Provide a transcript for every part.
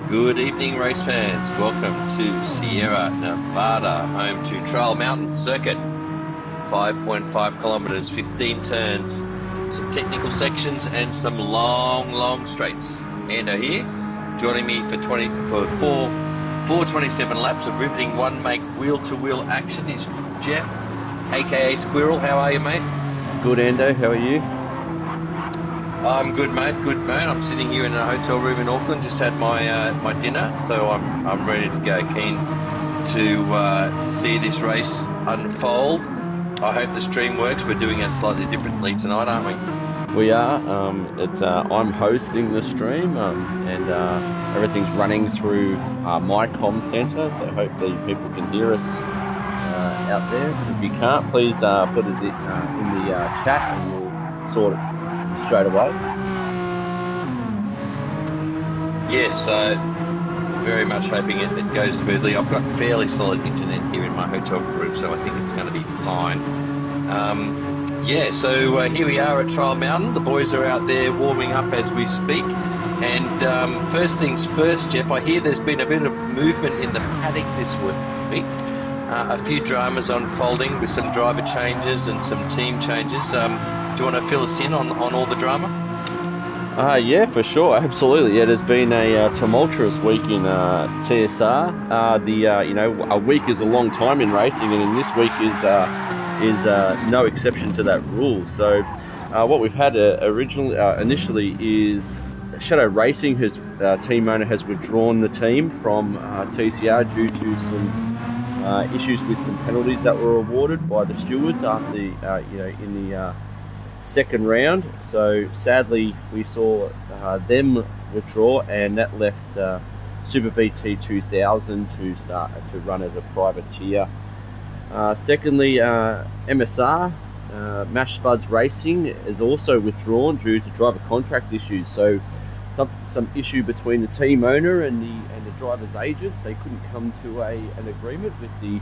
Good evening, race fans. Welcome to Sierra Nevada, home to Trail Mountain Circuit. 5.5 kilometers, 15 turns, some technical sections, and some long straights. Ando here, joining me for 427 laps of riveting one-make wheel-to-wheel action is Jeff, aka Squirrel. How are you, mate? Good, Ando. How are you? I'm good, mate. Good, mate. I'm sitting here in a hotel room in Auckland. Just had my dinner, so I'm ready to go. Keen to see this race unfold. I hope the stream works. We're doing it slightly differently tonight, aren't we? We are. I'm hosting the stream, and everything's running through my comm centre, so hopefully people can hear us out there. If you can't, please put it in the chat, and we'll sort it straight away. Yes, very much hoping it goes smoothly. I've got fairly solid internet here in my hotel room, so I think it's going to be fine. Yeah, so here we are at Trial Mountain. The boys are out there warming up as we speak. And first things first, Jeff, I hear there's been a bit of movement in the paddock this week. A few dramas unfolding with some driver changes and some team changes. Do you want to fill us in on all the drama? Yeah, for sure, absolutely. It has been a tumultuous week in TSR. A week is a long time in racing, and in this week is no exception to that rule. So, what we've had initially is Shadow Racing, whose team owner has withdrawn the team from TCR due to some issues with some penalties that were awarded by the stewards after in the second round. So sadly we saw them withdraw, and that left Super VT 2000 to run as a privateer. Secondly, MSR Mash Spuds Racing is also withdrawn due to driver contract issues. So some issue between the team owner and the driver's agent. They couldn't come to an agreement with the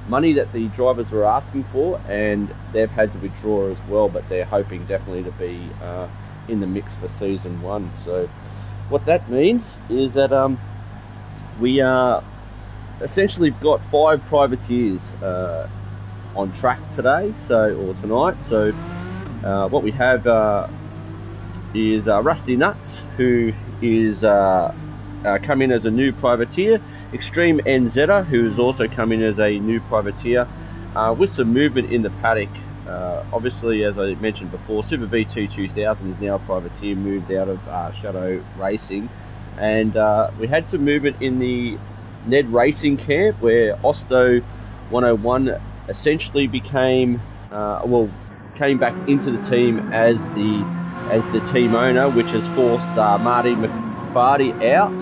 money that the drivers were asking for, and they've had to withdraw as well, but they're hoping definitely to be in the mix for season 1. So what that means is that we are essentially got 5 privateers on track today, or tonight. So what we have is Rusty Nuts, who is come in as a new privateer. Extreme NZ, who has also come in as a new privateer, with some movement in the paddock. Obviously, as I mentioned before, Super VT 2000 is now a privateer, moved out of Shadow Racing, and we had some movement in the Ned Racing camp, where Osto 101 essentially came back into the team as the team owner, which has forced Marty McFardy out,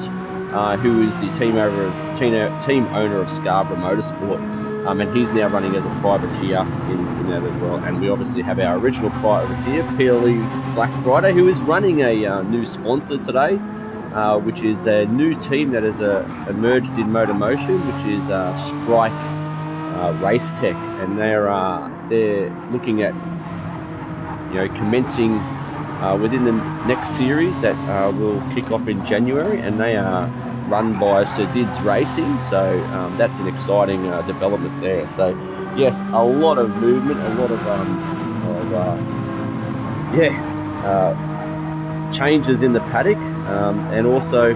who is the team owner of Scarborough Motorsport, and he's now running as a privateer in that as well. And we obviously have our original privateer, PLE Black Friday, who is running a new sponsor today, which is a new team that has emerged in Motor Motion, which is Strike Race Tech, and they're looking at commencing within the next series that will kick off in January, and they are run by Sir Dids Racing, so that's an exciting development there. So yes, a lot of movement, a lot of changes in the paddock, and also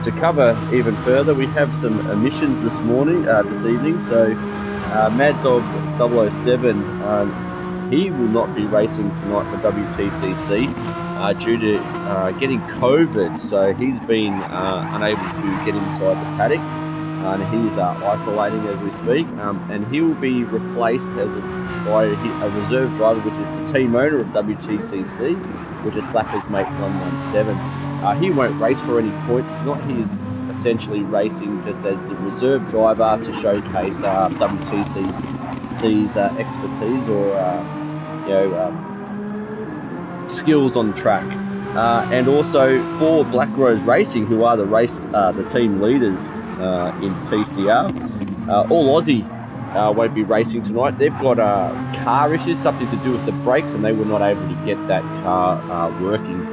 to cover even further, we have some emissions this evening. So Mad Dog 007, he will not be racing tonight for WTCC due to getting COVID. So he's been unable to get inside the paddock, and he's isolating as we speak. And he will be replaced by a reserve driver, which is the team owner of WTCC, which is Slapper's Mate 117. He won't race for any points tonight. He is essentially racing just as the reserve driver to showcase WTCC's expertise or skills on track, and also for Black Rose Racing, who are the team leaders in TCR. All Aussie won't be racing tonight. They've got car issues, something to do with the brakes, and they were not able to get that car working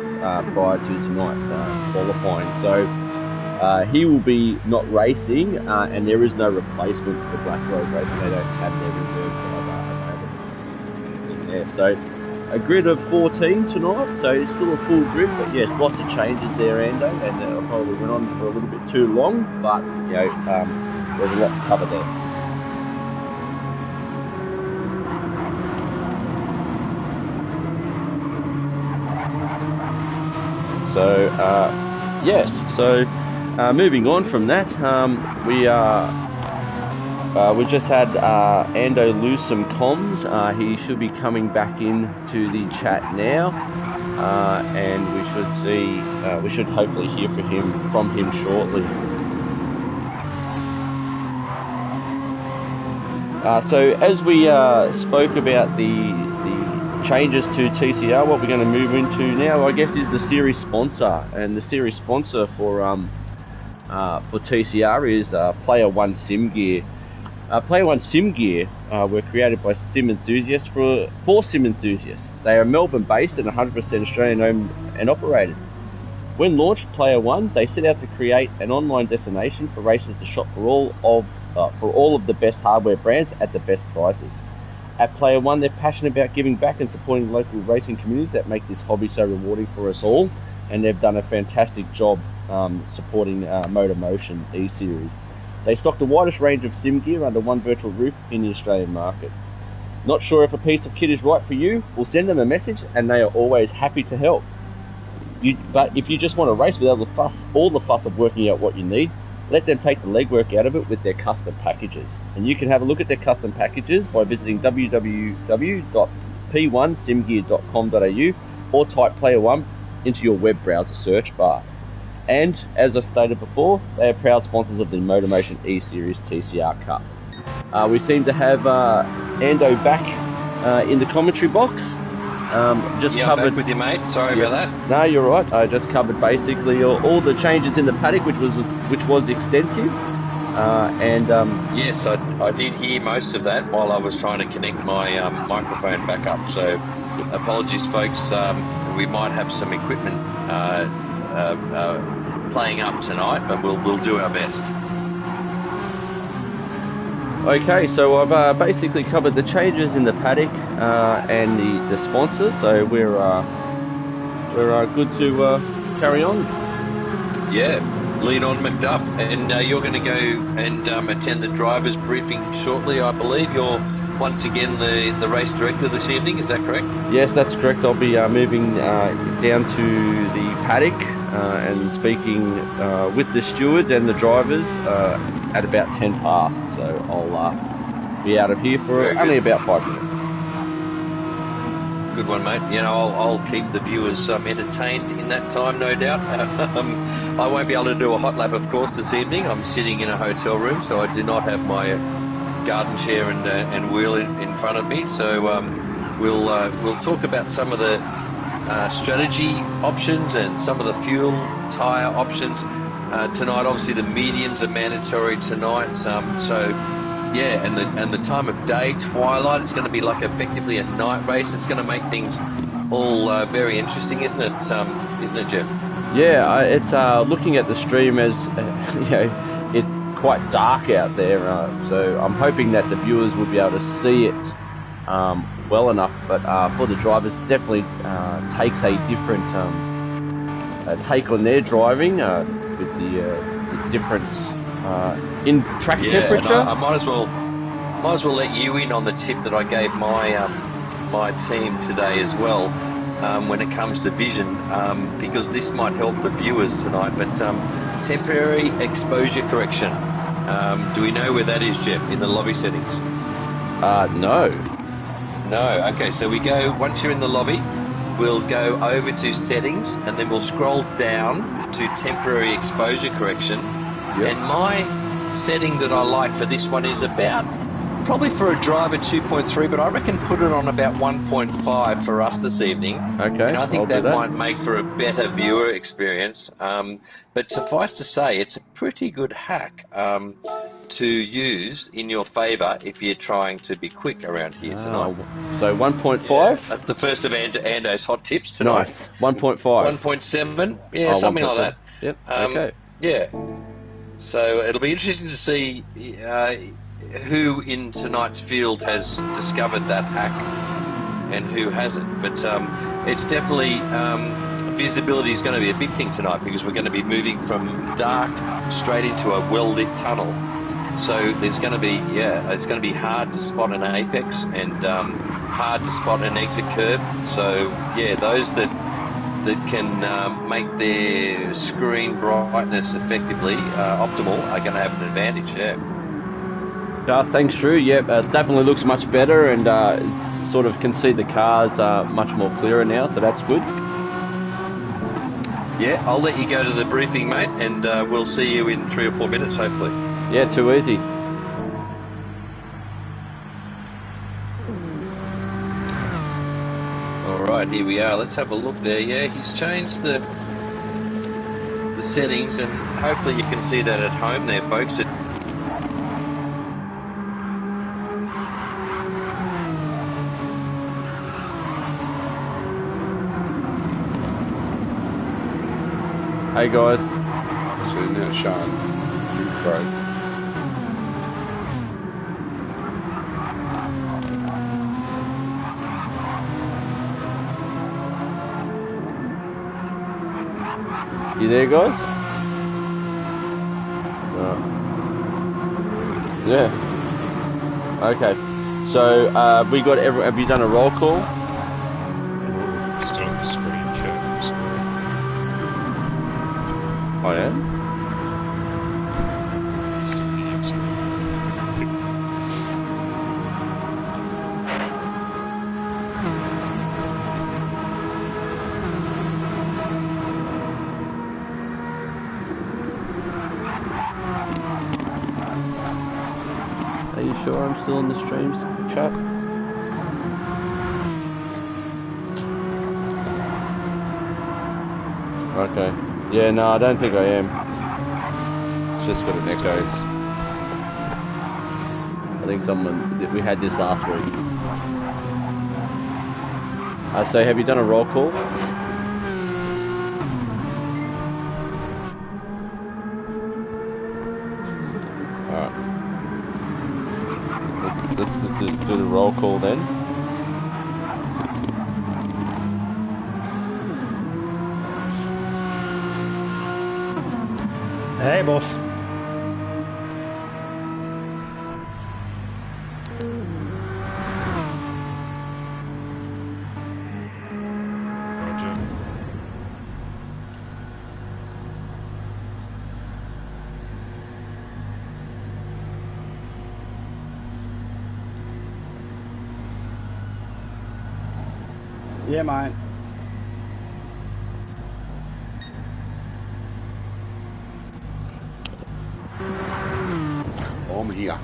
prior to tonight's qualifying. So he will be not racing, and there is no replacement for Black Rose Racing. They don't have their reserve driver available in there. So a grid of 14 tonight, so it's still a full grid, but yes, lots of changes there, Ando, and it probably went on for a little bit too long, but there's a lot to cover there. So yes, so moving on from that, we just had Ando lose some comms. He should be coming back into the chat now, and we should hopefully hear from him shortly. So as we spoke about the changes to TCR, what we're going to move into now, I guess, is the series sponsor, and the series sponsor for TCR is Player1 Sim Gear. Player1 sim gear were created by sim enthusiasts for sim enthusiasts. They are Melbourne-based and 100% Australian-owned and operated. When launched Player1, they set out to create an online destination for racers to shop for all of the best hardware brands at the best prices. At Player1, they're passionate about giving back and supporting local racing communities that make this hobby so rewarding for us all, and they've done a fantastic job supporting Motor Motion E-Series. They stock the widest range of sim gear under one virtual roof in the Australian market. Not sure if a piece of kit is right for you? We'll send them a message and they are always happy to help. But if you just want to race without all the fuss of working out what you need, let them take the legwork out of it with their custom packages. And you can have a look at their custom packages by visiting www.p1simgear.com.au or type Player1 into your web browser search bar. And, as I stated before, they are proud sponsors of the Motor Motion E-Series TCR Cup. We seem to have Ando back in the commentary box. I'm back with you, mate. Sorry about that. No, you're right. I just covered basically all the changes in the paddock, which was extensive. Yes, I did hear most of that while I was trying to connect my microphone back up. So, apologies, folks. We might have some equipment playing up tonight, but we'll do our best. Okay, so I've basically covered the changes in the paddock and the sponsors, so we're good to carry on. Yeah, lead on, McDuff, and you're going to go and attend the drivers' briefing shortly, I believe. You're once again the race director this evening, is that correct? Yes, that's correct. I'll be moving down to the paddock and speaking with the stewards and the drivers at about 10 past. So I'll be out of here for only about 5 minutes. Good one, mate. You know, I'll keep the viewers entertained in that time, no doubt. I won't be able to do a hot lap, of course, this evening. I'm sitting in a hotel room, so I do not have my garden chair and wheel in front of me. So we'll talk about some of the strategy options and some of the fuel tyre options tonight. Obviously, the mediums are mandatory tonight. Yeah, and the time of day, twilight, it's going to be like effectively a night race. It's going to make things all very interesting, isn't it, Jeff? Yeah, it's looking at the stream as it's quite dark out there, so I'm hoping that the viewers will be able to see it well enough. But for the drivers, definitely takes a different take on their driving with the difference in track temperature. I might as well let you in on the tip that I gave my my team today as well when it comes to vision, because this might help the viewers tonight. But temporary exposure correction. Do we know where that is, Jeff? In the lobby settings? No. No. Okay, so we go once you're in the lobby. We'll go over to settings and then we'll scroll down to temporary exposure correction. Yep. And my setting that I like for this one is about, probably for a driver 2.3, but I reckon put it on about 1.5 for us this evening. Okay. And I think that might make for a better viewer experience. But suffice to say, it's a pretty good hack to use in your favour if you're trying to be quick around here tonight. So 1.5? Yeah, that's the first of Ando's hot tips tonight. Nice. 1.5. 1.7. Yeah, something 1.7. like that. Yep. Okay. Yeah. So it'll be interesting to see who in tonight's field has discovered that hack and who hasn't. But it's definitely visibility is going to be a big thing tonight because we're going to be moving from dark straight into a well-lit tunnel. So there's going to be, it's going to be hard to spot an apex and hard to spot an exit curb. So, those that can make their screen brightness effectively optimal are going to have an advantage, Thanks, Drew. Definitely looks much better and sort of can see the cars much more clearer now, so that's good. Yeah, I'll let you go to the briefing, mate, and we'll see you in 3 or 4 minutes, hopefully. Yeah, too easy. All right, here we are. Let's have a look there. Yeah, he's changed the settings, and hopefully you can see that at home there, folks. Hey guys. So now Sean, you throw. You there, guys? Yeah. Okay. So we got have you done a roll call? Still on the screen chat. So. I am. Still on screen. Are you sure I'm still in the streams chat? Okay. Yeah, no, I don't think I am. It's just got an echo. I think we had this last week. So have you done a roll call? Alright. Let's do the roll call then. Hey, boss. Roger. Yeah, mate. I'm here.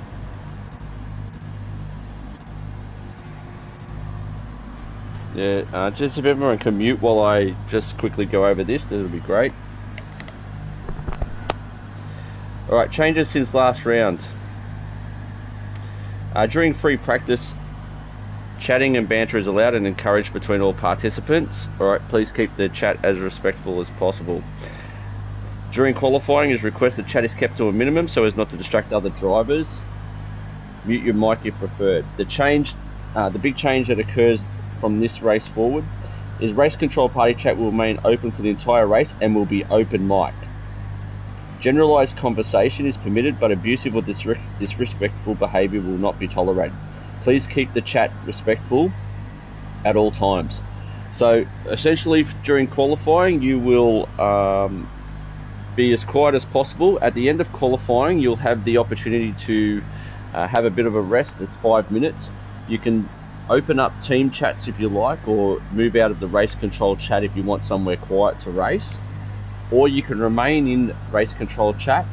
Yeah, just if everyone can mute while I just quickly go over this, that'll be great. Alright, changes since last round. During free practice, chatting and banter is allowed and encouraged between all participants. Alright, please keep the chat as respectful as possible. During qualifying, it is requested chat is kept to a minimum so as not to distract other drivers. Mute your mic if preferred. The big change that occurs from this race forward is race control party chat will remain open for the entire race and will be open mic. Generalised conversation is permitted, but abusive or disrespectful behaviour will not be tolerated. Please keep the chat respectful at all times. So essentially during qualifying you will be as quiet as possible. At the end of qualifying you'll have the opportunity to have a bit of a rest. It's 5 minutes. You can open up team chats if you like, or move out of the race control chat if you want somewhere quiet to race, or you can remain in race control chat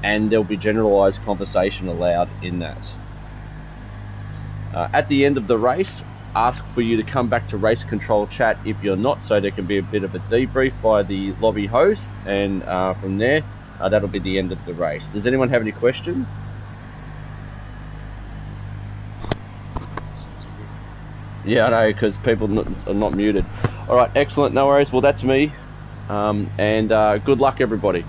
and there'll be generalised conversation allowed in that. At the end of the race, ask for you to come back to race control chat if you're not, so there can be a bit of a debrief by the lobby host, and from there that'll be the end of the race. Does anyone have any questions? Yeah, I know, because people are not muted. Alright, excellent, no worries. Well, that's me. And good luck, everybody.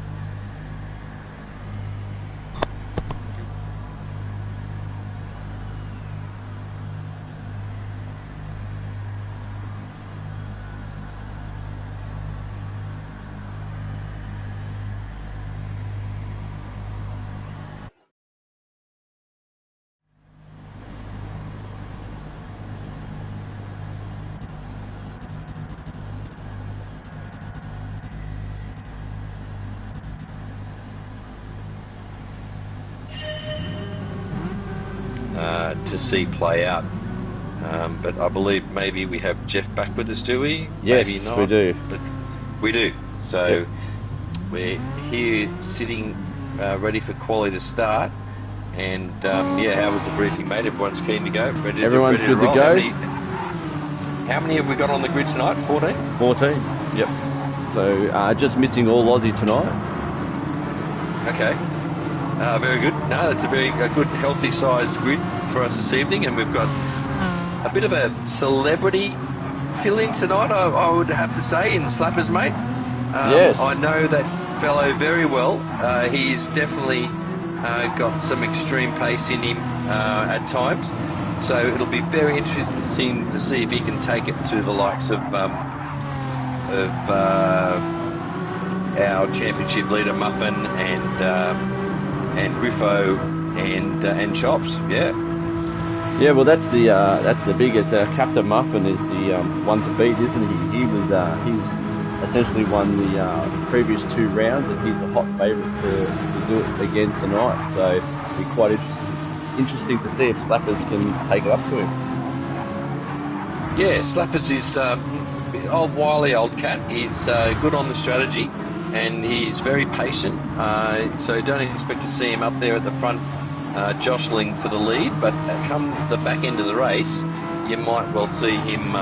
To see play out. But I believe maybe we have Jeff back with us, do we? Yes, maybe not, we do. But we do. So yep. We're here sitting ready for quali to start. And yeah, how was the briefing, mate? Everyone's keen to go. Everyone's ready good to roll. go. How many have we got on the grid tonight? 14? 14, yep. So just missing all Aussie tonight. Okay. Very good. No, that's a good, healthy sized grid for us this evening, and we've got a bit of a celebrity fill-in tonight, I would have to say, in Slappers, mate. Yes. I know that fellow very well. He's definitely got some extreme pace in him at times. So it'll be very interesting to see if he can take it to the likes of our championship leader Muffin and Griffo and Chops. Yeah. Yeah, well, that's the biggest. Captain Muffin is the one to beat, isn't he? He's essentially won the previous 2 rounds, and he's a hot favourite to do it again tonight. So it'll be quite interesting to see if Slappers can take it up to him. Yeah, Slappers is old wily old cat. He's good on the strategy, and he's very patient. So don't expect to see him up there at the front jostling for the lead. But come the back end of the race, you might well see him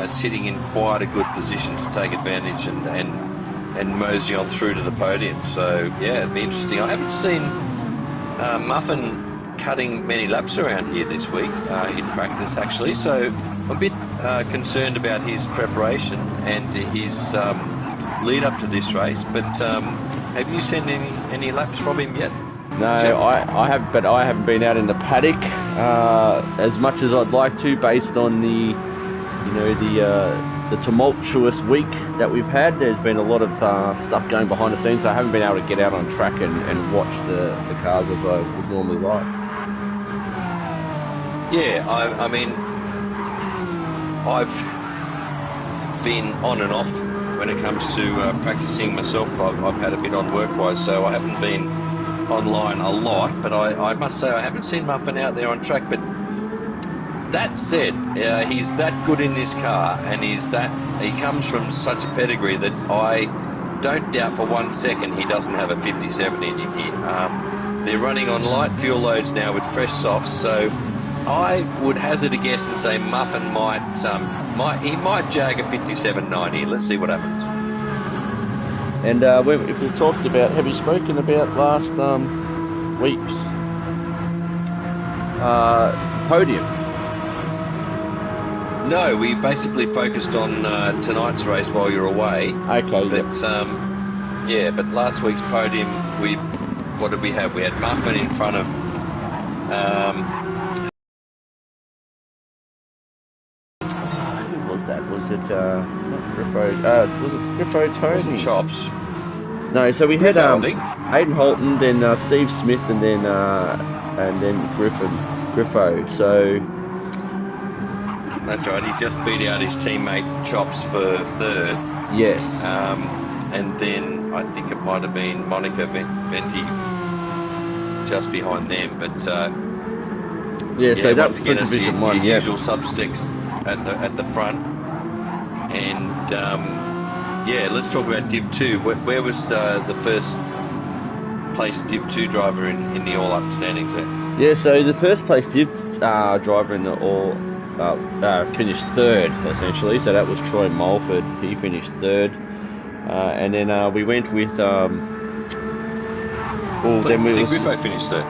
sitting in quite a good position to take advantage and mosey on through to the podium. So yeah, it'd be interesting. I haven't seen Muffin cutting many laps around here this week in practice, actually. So I'm a bit concerned about his preparation and his lead up to this race. But have you seen any laps from him yet? No, I have, but I haven't been out in the paddock as much as I'd like to, based on the tumultuous week that we've had. There's been a lot of stuff going behind the scenes, so I haven't been able to get out on track and watch the cars as I would normally like. Yeah, I mean, I've been on and off when it comes to practicing myself. I've had a bit on work-wise, so I haven't been online a lot, but I must say I haven't seen Muffin out there on track. But that said, he's that good in this car, and he comes from such a pedigree that I don't doubt for 1 second he doesn't have a 57 in him here. They're running on light fuel loads now with fresh softs, so I would hazard a guess and say Muffin might jag a 57.90. Let's see what happens. And if we talked about, have you spoken about last week's podium? No, we basically focused on tonight's race while you're away. Okay. But but last week's podium, what did we have? We had Muffin in front of who was that? Was it not Griffo? Was it Griffo Tony? Chops. No, so we had Griffo, I think. Hayden Holton, then Steve Smith, and then Griffo. So that's right. He just beat out his teammate Chops for third. yes. And then I think it might have been Monica Venti just behind them. But so that was for Division 1. Yeah. Usual substicks at the front. And let's talk about Div 2. Where was the first place Div 2 driver in the all-up standings there? Yeah, so the first place Div driver in the all finished third, essentially. So that was Troy Mulford. He finished third. And then we went with... Griffo finished third.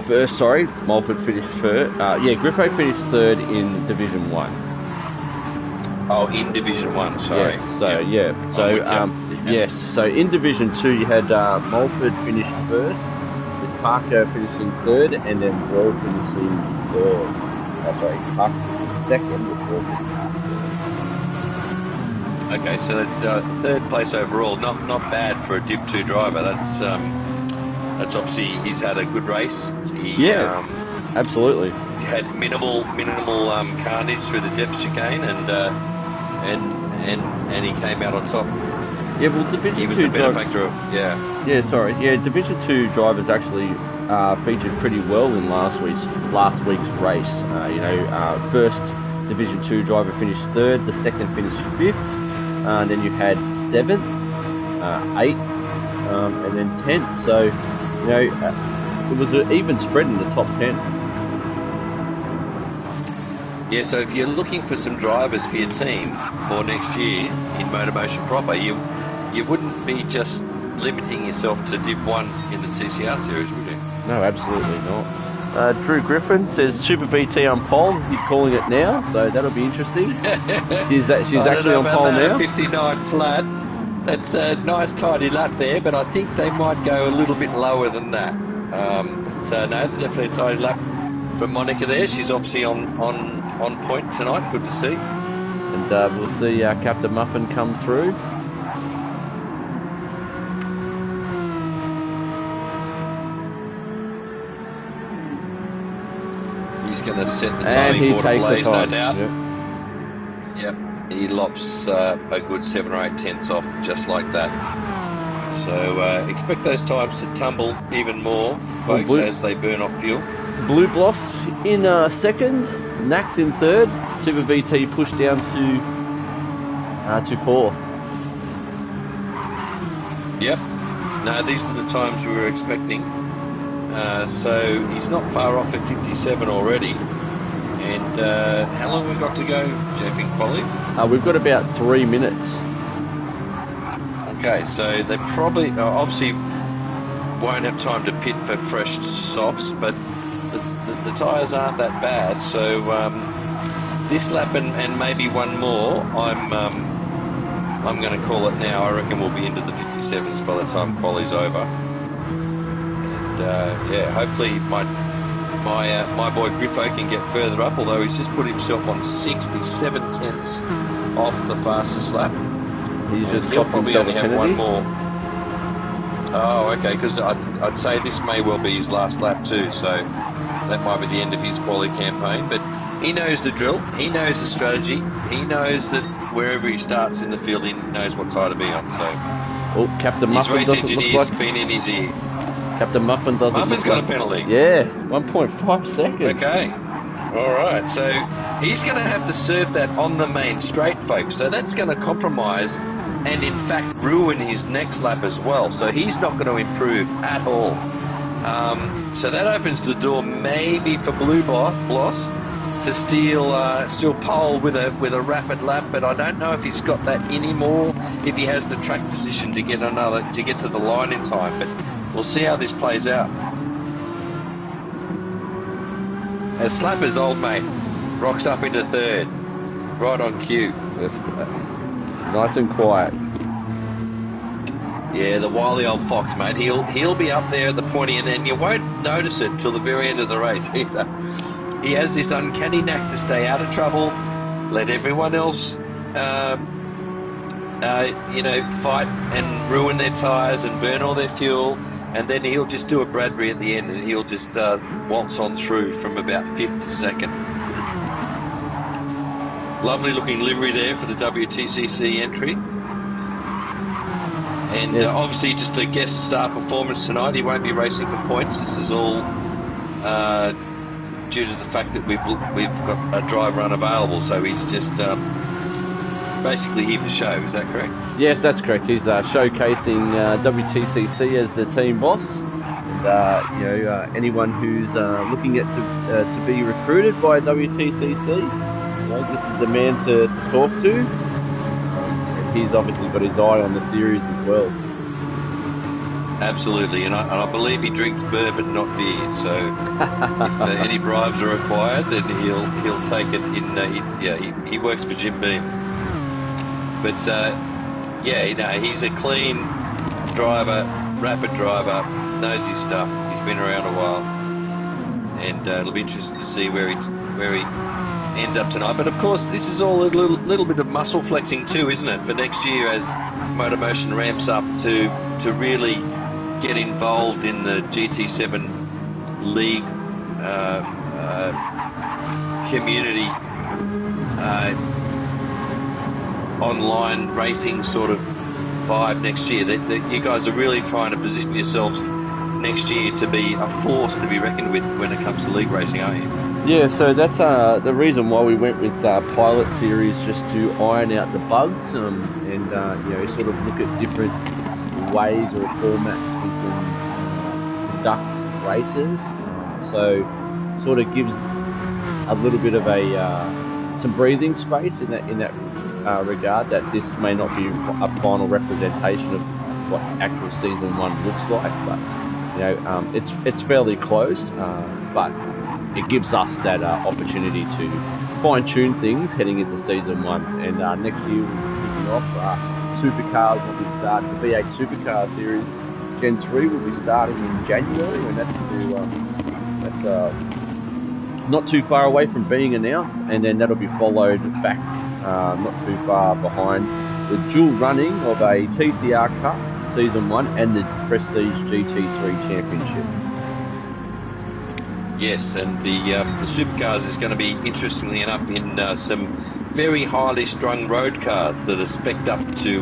First, sorry. Mulford finished third. Griffo finished third in Division 1. Oh, in Division 1, sorry. Yes, yes. So in Division 2 you had Mulford finished first, with Parker finishing third, and then Royal finishing third. Parker finishing second, with Royal finishing third. Okay, so that's third place overall. Not bad for a Div 2 driver. That's obviously he's had a good race. Absolutely. He had minimal carnage through the depth chicane, and he came out on top. Yeah, well, Division 2 he was the benefactor of Division 2 drivers actually featured pretty well in last week's race. First Division 2 driver finished third, the second finished fifth, and then you had 7th, 8th, and then 10th. So, it was an even spread in the top 10. Yeah, so if you're looking for some drivers for your team for next year in Motormotion proper, you wouldn't be just limiting yourself to Div 1 in the TCR series, would you? No, absolutely not. Drew Griffin says Super BT on pole. He's calling it now, so that'll be interesting. She's actually on pole now. 59 flat. That's a nice tidy lap there, but I think they might go a little bit lower than that. No, definitely a tidy lap for Monica there. She's obviously on point tonight. Good to see. And we'll see Captain Muffin come through. He's going to set the timing board ablaze, no doubt. Yep. He lops a good 7 or 8 tenths off just like that. So expect those times to tumble even more, folks, as they burn off fuel. Blue Bloss in second, Nax in third, Super VT pushed down to fourth. Yep. No, these are the times we were expecting. So he's not far off at 57 already. And how long have we got to go, Jeff, in quali? We've got about 3 minutes. Okay, so they probably obviously won't have time to pit for fresh softs, but the tyres aren't that bad. So this lap and maybe one more, I'm going to call it now. I reckon we'll be into the 57s by the time quali's over. And hopefully my boy Griffo can get further up, although he's just put himself on 67 tenths off the fastest lap. He'll probably only have one more. Oh, okay, because I'd say this may well be his last lap too, so that might be the end of his quali campaign. But he knows the drill, he knows the strategy, he knows that wherever he starts in the field, he knows what tyre to be on. So Captain Muffin his race engineer's been in his ear. Captain Muffin doesn't. Muffin's got a penalty. Yeah, 1.5 seconds. Okay. All right. So he's going to have to serve that on the main straight, folks. So that's going to compromise and, in fact, ruin his next lap as well. So he's not going to improve at all. So that opens the door maybe for Blue Bloss to steal pole with a rapid lap, but I don't know if he's got that anymore. If he has the track position to get to the line in time, but we'll see how this plays out. As Slapper's old mate rocks up into third, right on cue. Just nice and quiet. Yeah, the wily old fox, mate. He'll be up there at the pointy end, and you won't notice it till the very end of the race either. He has this uncanny knack to stay out of trouble, let everyone else, fight and ruin their tyres and burn all their fuel. And then he'll just do a Bradbury at the end, and he'll just waltz on through from about 5th to 2nd. Lovely looking livery there for the WTCC entry. And obviously just a guest star performance tonight. He won't be racing for points. This is all due to the fact that we've got a driver unavailable. So he's just basically here for show. Is that correct? Yes, that's correct. He's showcasing WTCC as the team boss, and anyone who's looking at to be recruited by WTCC, this is the man to talk to. And he's obviously got his eye on the series as well. Absolutely, and I believe he drinks bourbon, not beer. So if any bribes are required, then he'll take it. He works for Jim Beam. But he's a clean driver, rapid driver, knows his stuff. He's been around a while, and it'll be interesting to see where he ends up tonight. But of course, this is all a little bit of muscle flexing too, isn't it, for next year as Motormotion ramps up to really get involved in the GT7 league community. Online racing sort of vibe next year. That you guys are really trying to position yourselves next year to be a force to be reckoned with when it comes to league racing, aren't you? Yeah, so that's the reason why we went with pilot series, just to iron out the bugs and sort of look at different ways or formats we can conduct races. So sort of gives a little bit of some breathing space in that regard, that this may not be a final representation of what actual season 1 looks like, but it's fairly close. but it gives us that opportunity to fine-tune things heading into season 1. And next year we'll be kicking off. Supercars will be starting. The V8 Supercar Series Gen 3 will be starting in January, and that's not too far away from being announced. And then that'll be followed back not too far behind the dual running of a TCR Cup Season 1 and the Prestige GT3 Championship. Yes, and the supercars is going to be, interestingly enough, in some very highly strung road cars that are spec'd up to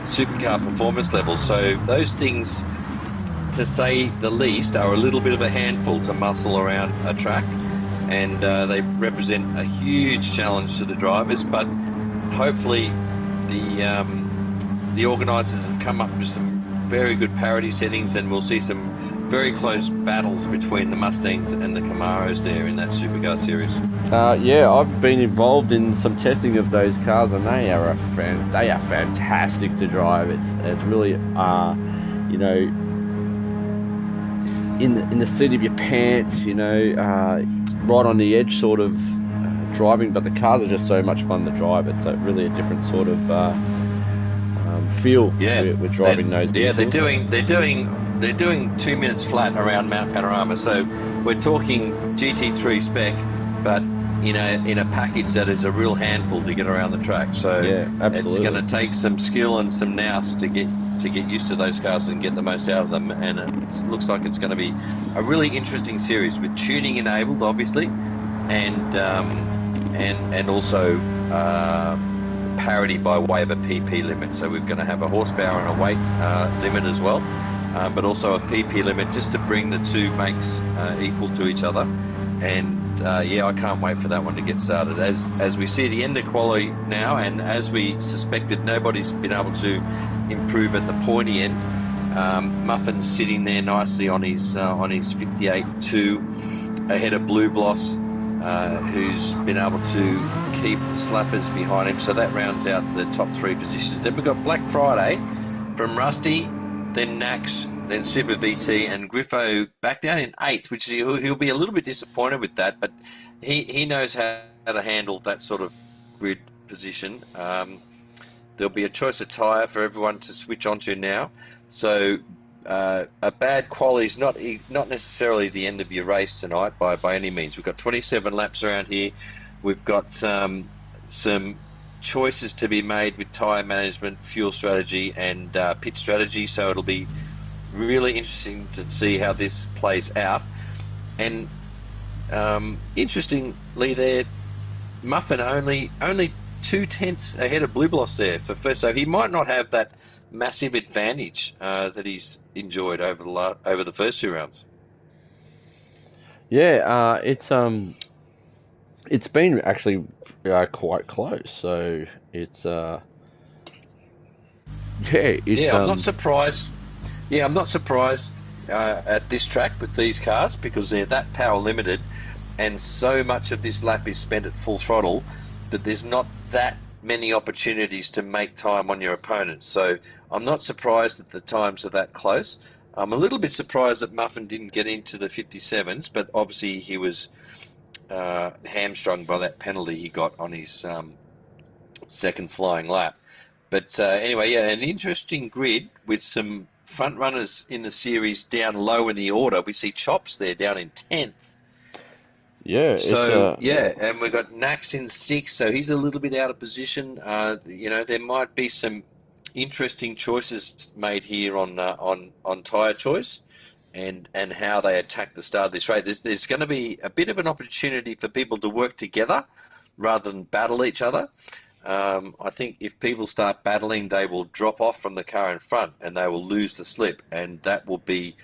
supercar performance levels. So those things, to say the least, are a little bit of a handful to muscle around a track, and they represent a huge challenge to the drivers. But hopefully the organisers have come up with some very good parity settings, and we'll see some very close battles between the Mustangs and the Camaros there in that supercar series. Yeah, I've been involved in some testing of those cars, and they are fantastic to drive. It's really you know, in the seat of your pants, you know, right on the edge sort of driving. But the cars are just so much fun to drive. It's really a different sort of feel. Yeah, we're driving those vehicles. Yeah, they're doing 2 minutes flat around Mount Panorama. So we're talking GT3 spec, but in a package that is a real handful to get around the track. So yeah, absolutely. It's going to take some skill and some nous to get used to those cars and get the most out of them. And it looks like it's going to be a really interesting series with tuning enabled, obviously, and also parity by way of a PP limit. So we're going to have a horsepower and a weight limit as well, but also a PP limit just to bring the two makes equal to each other. And yeah, I can't wait for that one to get started. As we see the end of quali now, and as we suspected, nobody's been able to improve at the pointy end. Muffin's sitting there nicely on his 58.2 ahead of Blue Bloss, who's been able to keep slappers behind him. So that rounds out the top 3 positions. Then we've got Black Friday from Rusty, then Nax, then Super VT, and Griffo back down in 8th, which he'll be a little bit disappointed with that, but he knows how to handle that sort of grid position. There'll be a choice of tyre for everyone to switch onto now. So a bad quali is not necessarily the end of your race tonight by any means. We've got 27 laps around here. We've got some choices to be made with tyre management, fuel strategy, and pit strategy. So it'll be really interesting to see how this plays out. And interestingly, there, Muffin only 2/10 ahead of Blue Bloss there for first. So he might not have that massive advantage that he's enjoyed over the first 2 rounds. Yeah, it's been actually quite close. So it's I'm not surprised. Yeah, I'm not surprised at this track with these cars, because they're that power limited, and so much of this lap is spent at full throttle that there's not that many opportunities to make time on your opponents. So I'm not surprised that the times are that close. I'm a little bit surprised that Muffin didn't get into the 57s, but obviously he was hamstrung by that penalty he got on his second flying lap. But anyway, yeah, an interesting grid with some front runners in the series down low in the order. We see Chops there down in 10th. Yeah. So yeah, and we've got Nax in 6th, so he's a little bit out of position. You know, there might be some interesting choices made here on tyre choice and how they attack the start of this race. There's going to be a bit of an opportunity for people to work together rather than battle each other. I think if people start battling, they will drop off from the car in front and they will lose the slip, and that will be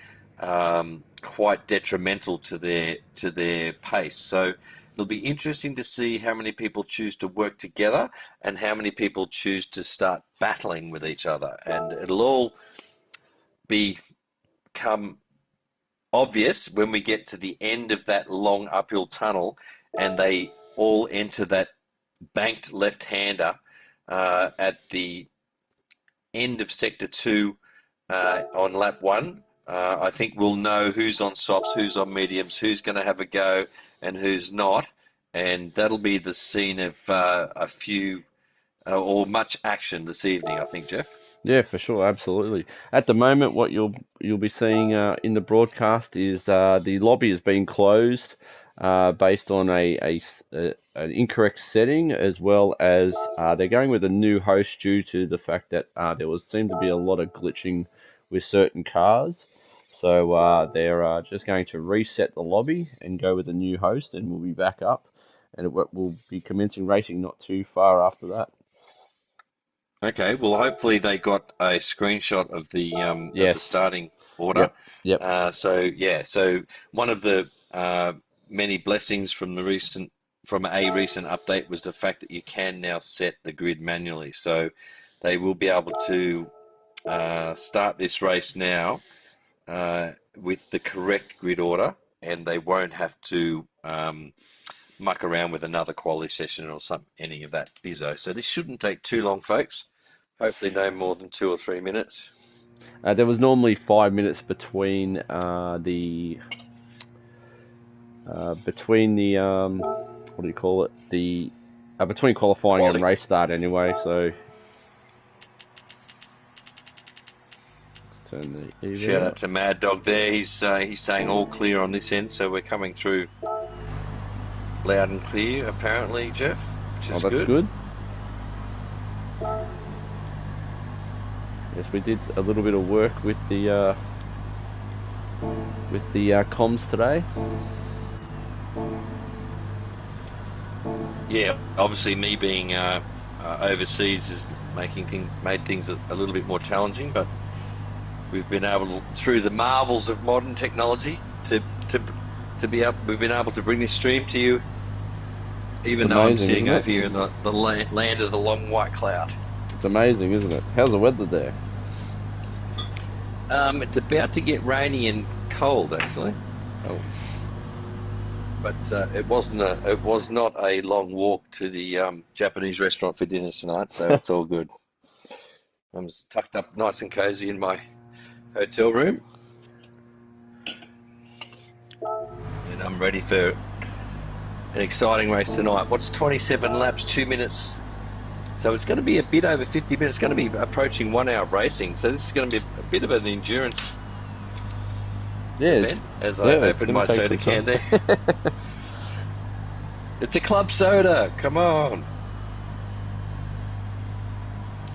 quite detrimental to their pace. So it'll be interesting to see how many people choose to work together and how many people choose to start battling with each other, and it'll all become obvious when we get to the end of that long uphill tunnel and they all enter that banked left-hander at the end of Sector 2 on lap 1, I think we'll know who's on softs, who's on mediums, who's going to have a go, and who's not, and that'll be the scene of a few or much action this evening, I think, Jeff. Yeah, for sure, absolutely. At the moment, what you'll be seeing in the broadcast is the lobby is being closed based on an incorrect setting, as well as they're going with a new host due to the fact that there seemed to be a lot of glitching with certain cars. So they're just going to reset the lobby and go with a new host, and we'll be back up, and we'll be commencing racing not too far after that. Okay, well, hopefully they got a screenshot of the Yes. starting order. Yep. Yep. So one of the many blessings from a recent update was the fact that you can now set the grid manually. So they will be able to start this race now with the correct grid order, and they won't have to muck around with another quality session or any of that bizzo. So this shouldn't take too long, folks. Hopefully no more than 2 or 3 minutes. There was normally 5 minutes between what do you call it? Between qualifying and race start anyway. So let's turn the EV Shout up. out to Mad Dog there. He's saying all clear on this end, so we're coming through loud and clear, apparently, Jeff. Which is that's good. Yes, we did a little bit of work with the comms today. Yeah, obviously me being overseas has made things a little bit more challenging, but we've been able, through the marvels of modern technology, we've been able to bring this stream to you, even though I'm sitting over here in the land of the long white cloud. It's amazing, isn't it? How's the weather there? It's about to get rainy and cold, actually. Oh. But it was not a long walk to the Japanese restaurant for dinner tonight, so it's all good. I'm just tucked up nice and cozy in my hotel room, and I'm ready for an exciting race tonight. What's 27 laps, 2 minutes? So it's going to be a bit over 50 minutes. It's going to be approaching 1 hour of racing. So this is going to be a bit of an endurance event, as I open my soda can there. It's a club soda. Come on.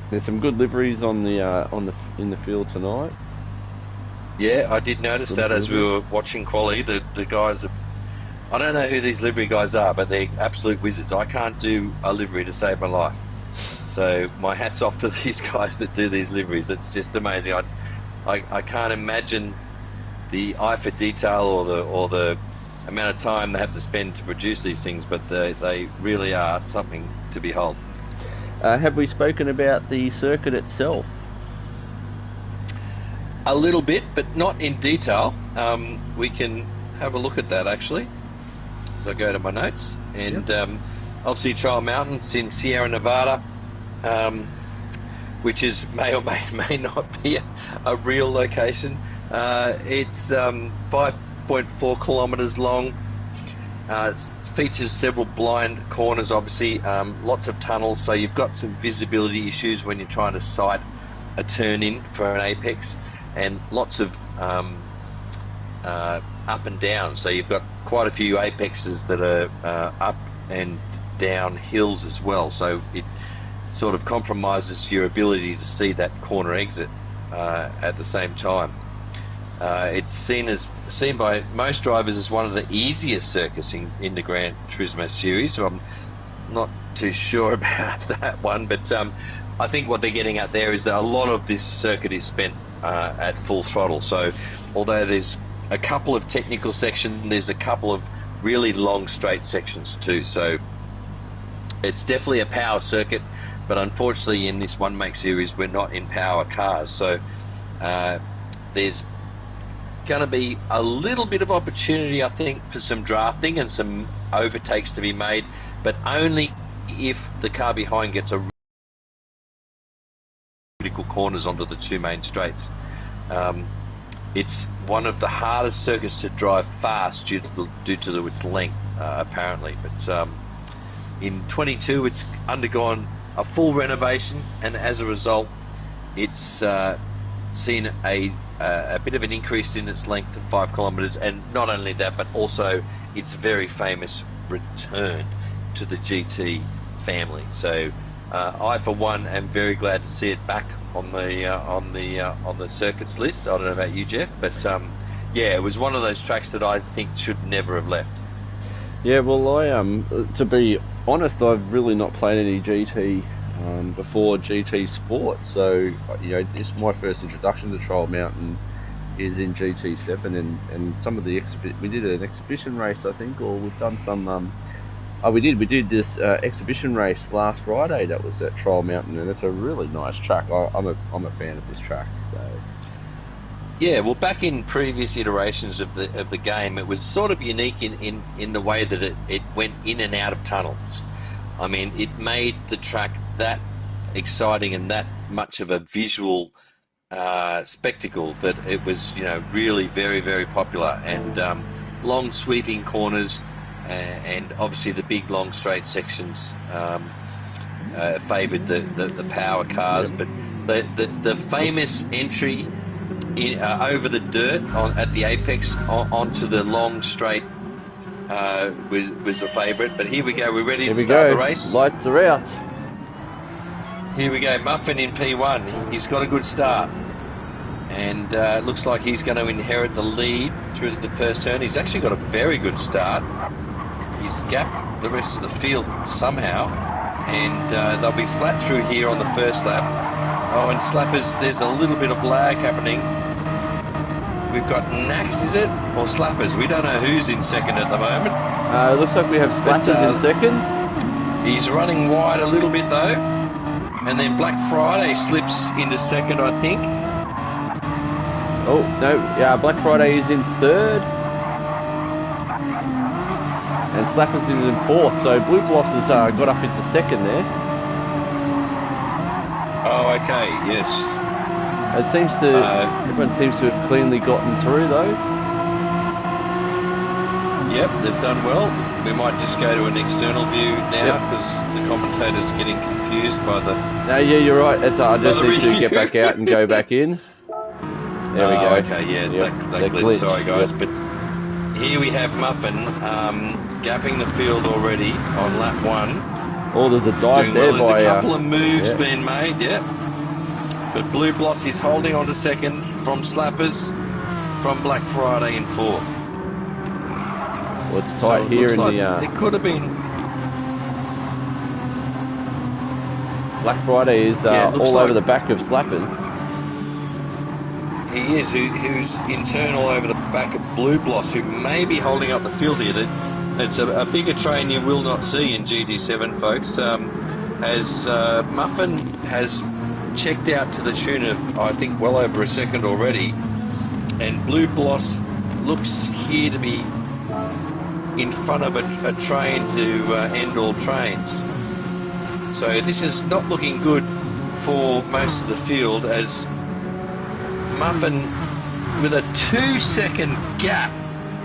There's some good liveries in the field tonight. Yeah, I did notice that as we were watching quali. The guys, I don't know who these livery guys are, but they're absolute wizards. I can't do a livery to save my life. So my hat's off to these guys that do these liveries. It's just amazing. I can't imagine the eye for detail or the amount of time they have to spend to produce these things, but they really are something to behold. Have we spoken about the circuit itself? A little bit, but not in detail. We can have a look at that actually as I go to my notes. And obviously Trial Mountains in Sierra Nevada, which may or may not be a real location. It's 5.4 kilometers long. It features several blind corners, obviously, lots of tunnels, so you've got some visibility issues when you're trying to sight a turn in for an apex, and lots of up and down. So you've got quite a few apexes that are up and down hills as well. So it sort of compromises your ability to see that corner exit at the same time. It's seen by most drivers as one of the easiest circuits in the Gran Turismo series. So I'm not too sure about that one, but I think what they're getting at there is that a lot of this circuit is spent at full throttle. So although there's a couple of technical sections, there's a couple of really long straight sections too. So it's definitely a power circuit, but unfortunately in this one make series we're not in power cars. So there's going to be a little bit of opportunity, I think, for some drafting and some overtakes to be made, but only if the car behind gets a critical corners onto the two main straights. it's one of the hardest circuits to drive fast due to its length, apparently. But in 22, it's undergone a full renovation, and as a result, it's seen a bit of an increase in its length to 5 kilometres, and not only that, but also its very famous return to the GT family. So I, for one, am very glad to see it back on the circuits list. I don't know about you, Jeff, but yeah, it was one of those tracks that I think should never have left. Yeah, well, to be honest, I've really not played any GT before GT Sport, so this my first introduction to Trial Mountain is in GT7, and some of the we did an exhibition race, I think, or we've done some. We did this exhibition race last Friday. That was at Trial Mountain, and it's a really nice track. I'm a fan of this track. So yeah, well, back in previous iterations of the game, it was sort of unique in the way that it went in and out of tunnels. I mean, it made the track that exciting and that much of a visual spectacle that it was, really very, very popular. And long sweeping corners and obviously the big long straight sections favoured the power cars. But the famous entry over the dirt at the apex onto the long straight was a favourite. But here we go. We're ready to start the race. Lights are out. Here we go. Muffin in P1. He's got a good start. And it looks like he's going to inherit the lead through the first turn. He's actually got a very good start. He's gapped the rest of the field somehow. And they'll be flat through here on the first lap. Oh, and Slappers, there's a little bit of lag happening. We've got Nax, is it? Or Slappers? We don't know who's in second at the moment. It looks like we have Slappers in second. He's running wide a little bit though. And then Black Friday slips into second, I think. Oh, no, yeah, Black Friday is in third. And Slappers is in fourth, so Blue Bloss has got up into second there. Oh, okay, yes. It seems everyone seems to have cleanly gotten through though. Yep, they've done well. We might just go to an external view now because the commentator's getting confused by the... No, yeah, you're right. I just need to get back out and go back in. There we go. Okay, yes, that glitch. Sorry, guys. But here we have Muffin gapping the field already on lap 1. Oh, there's a dive there There's a couple of moves being made, But Blue Bloss is holding on to second from Slappers, from Black Friday in fourth. Well, it's tight here in the... It could have been... Black Friday is all over the back of Slappers. He is, who's internal over the back of Blue Bloss, who may be holding up the field here. It's a bigger train you will not see in GT7, folks. As Muffin has checked out to the tune of, I think, well over a second already, and Blue Bloss looks here to be in front of a train to end all trains. So this is not looking good for most of the field, as Muffin with a 2-second gap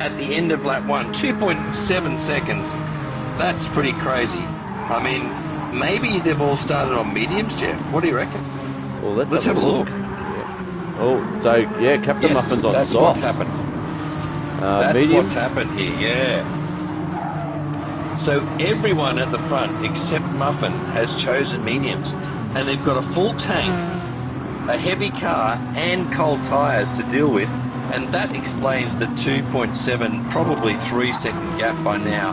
at the end of lap 1, 2.7 seconds. That's pretty crazy. I mean, maybe they've all started on mediums, Jeff. What do you reckon? Well, let's have a look. Yeah. Oh, so yeah, Captain Muffin's on that's softs. What's happened. That's mediums. what's happened here, yeah. So everyone at the front except Muffin has chosen mediums, and they've got a full tank, a heavy car and cold tyres to deal with, and that explains the 2.7, probably 3-second gap by now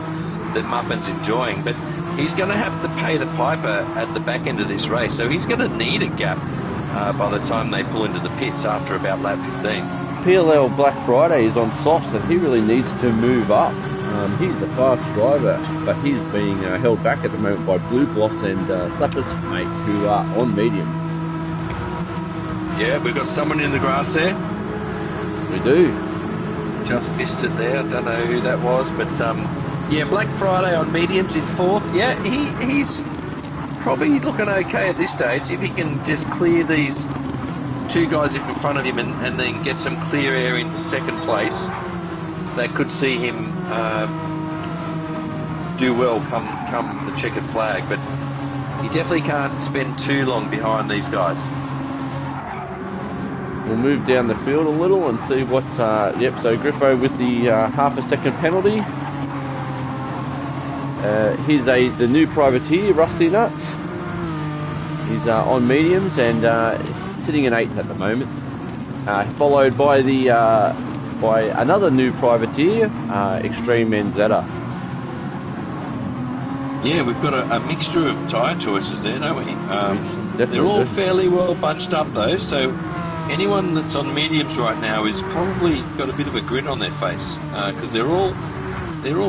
that Muffin's enjoying. But he's going to have to pay the piper at the back end of this race, so he's going to need a gap by the time they pull into the pits after about lap 15. PLL Black Friday is on softs, and he really needs to move up. He's a fast driver, but he's being held back at the moment by Blue Bloss and Slappers mate, who are on mediums. Yeah, we've got someone in the grass there. We do. Just missed it there. I don't know who that was, but yeah, Black Friday on mediums in fourth. Yeah, he's probably looking okay at this stage if he can just clear these two guys in front of him and then get some clear air into second place, they could see him do well come the checkered flag. But he definitely can't spend too long behind these guys. We'll move down the field a little and see what's... yep, so Griffo with the half a second penalty. Here's the new privateer, Rusty Nuts. He's on mediums and sitting in 8th at the moment. Followed by by another new privateer, Extreme Menzetta. Yeah, we've got a mixture of tyre choices there, don't we? They're all fairly well bunched up though, so anyone that's on mediums right now is probably got a bit of a grin on their face because they're all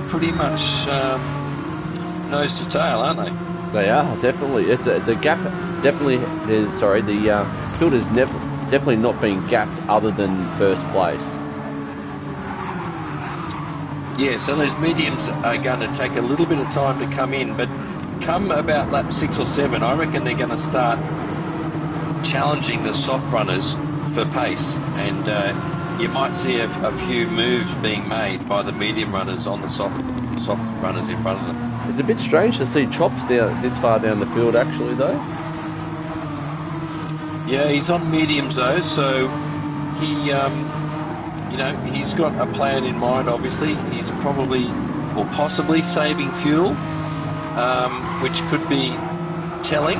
pretty much nose to tail, aren't they? They are, definitely. It's the gap definitely is. Sorry, the field is definitely not being gapped other than first place. Yeah, so those mediums are going to take a little bit of time to come in, but come about lap 6 or 7, I reckon they're going to start challenging the soft runners for pace, and you might see a few moves being made by the medium runners on the soft runners in front of them. It's a bit strange to see Chops this far down the field, actually, though. Yeah, he's on mediums though, so he, he's got a plan in mind. Obviously, he's probably or possibly saving fuel, which could be telling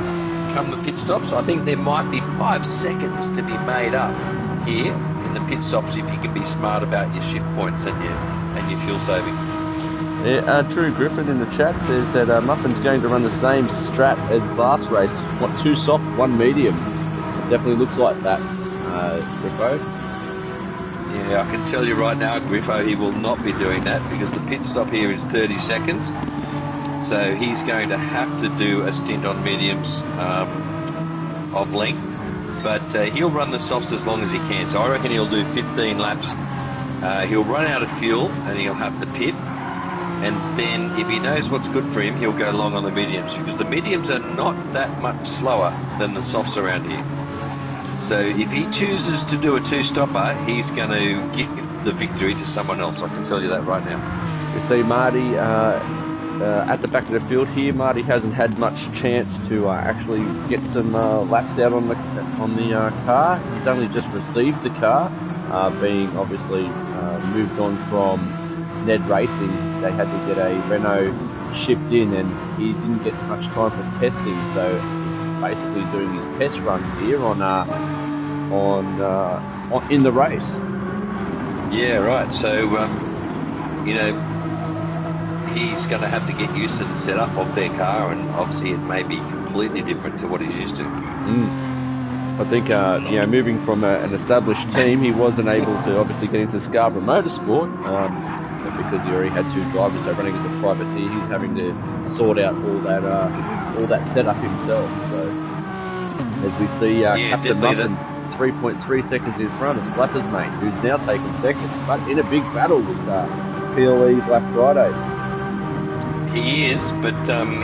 come the pit stops. I think there might be 5 seconds to be made up here in the pit stops if you can be smart about your shift points and your fuel saving. Yeah, Drew Griffin in the chat says that Muffin's going to run the same strat as last race. 2 soft, 1 medium. It definitely looks like that, Griffo. Yeah, I can tell you right now, Griffo, he will not be doing that because the pit stop here is 30 seconds. So he's going to have to do a stint on mediums of length. But he'll run the softs as long as he can. So I reckon he'll do 15 laps. He'll run out of fuel and he'll have to pit. And then if he knows what's good for him, he'll go long on the mediums because the mediums are not that much slower than the softs around here. So if he chooses to do a 2-stopper, he's going to give the victory to someone else. I can tell you that right now. We see Marty at the back of the field here. Marty hasn't had much chance to actually get some laps out on the car. He's only just received the car, being obviously moved on from Ned Racing. They had to get a Renault shipped in, and he didn't get much time for testing. So basically doing his test runs here on in the race. Yeah, right. So he's going to have to get used to the setup of their car, and obviously it may be completely different to what he's used to. I think moving from an established team, he wasn't able to obviously get into Scarborough Motorsport because he already had 2 drivers. So running as a privateer, he's having to sort out all that setup himself. So as we see, Captain Muffin 3.3 seconds in front of Slappers Mate, who's now taken 2nd, but in a big battle with PLE Black Friday. He is, but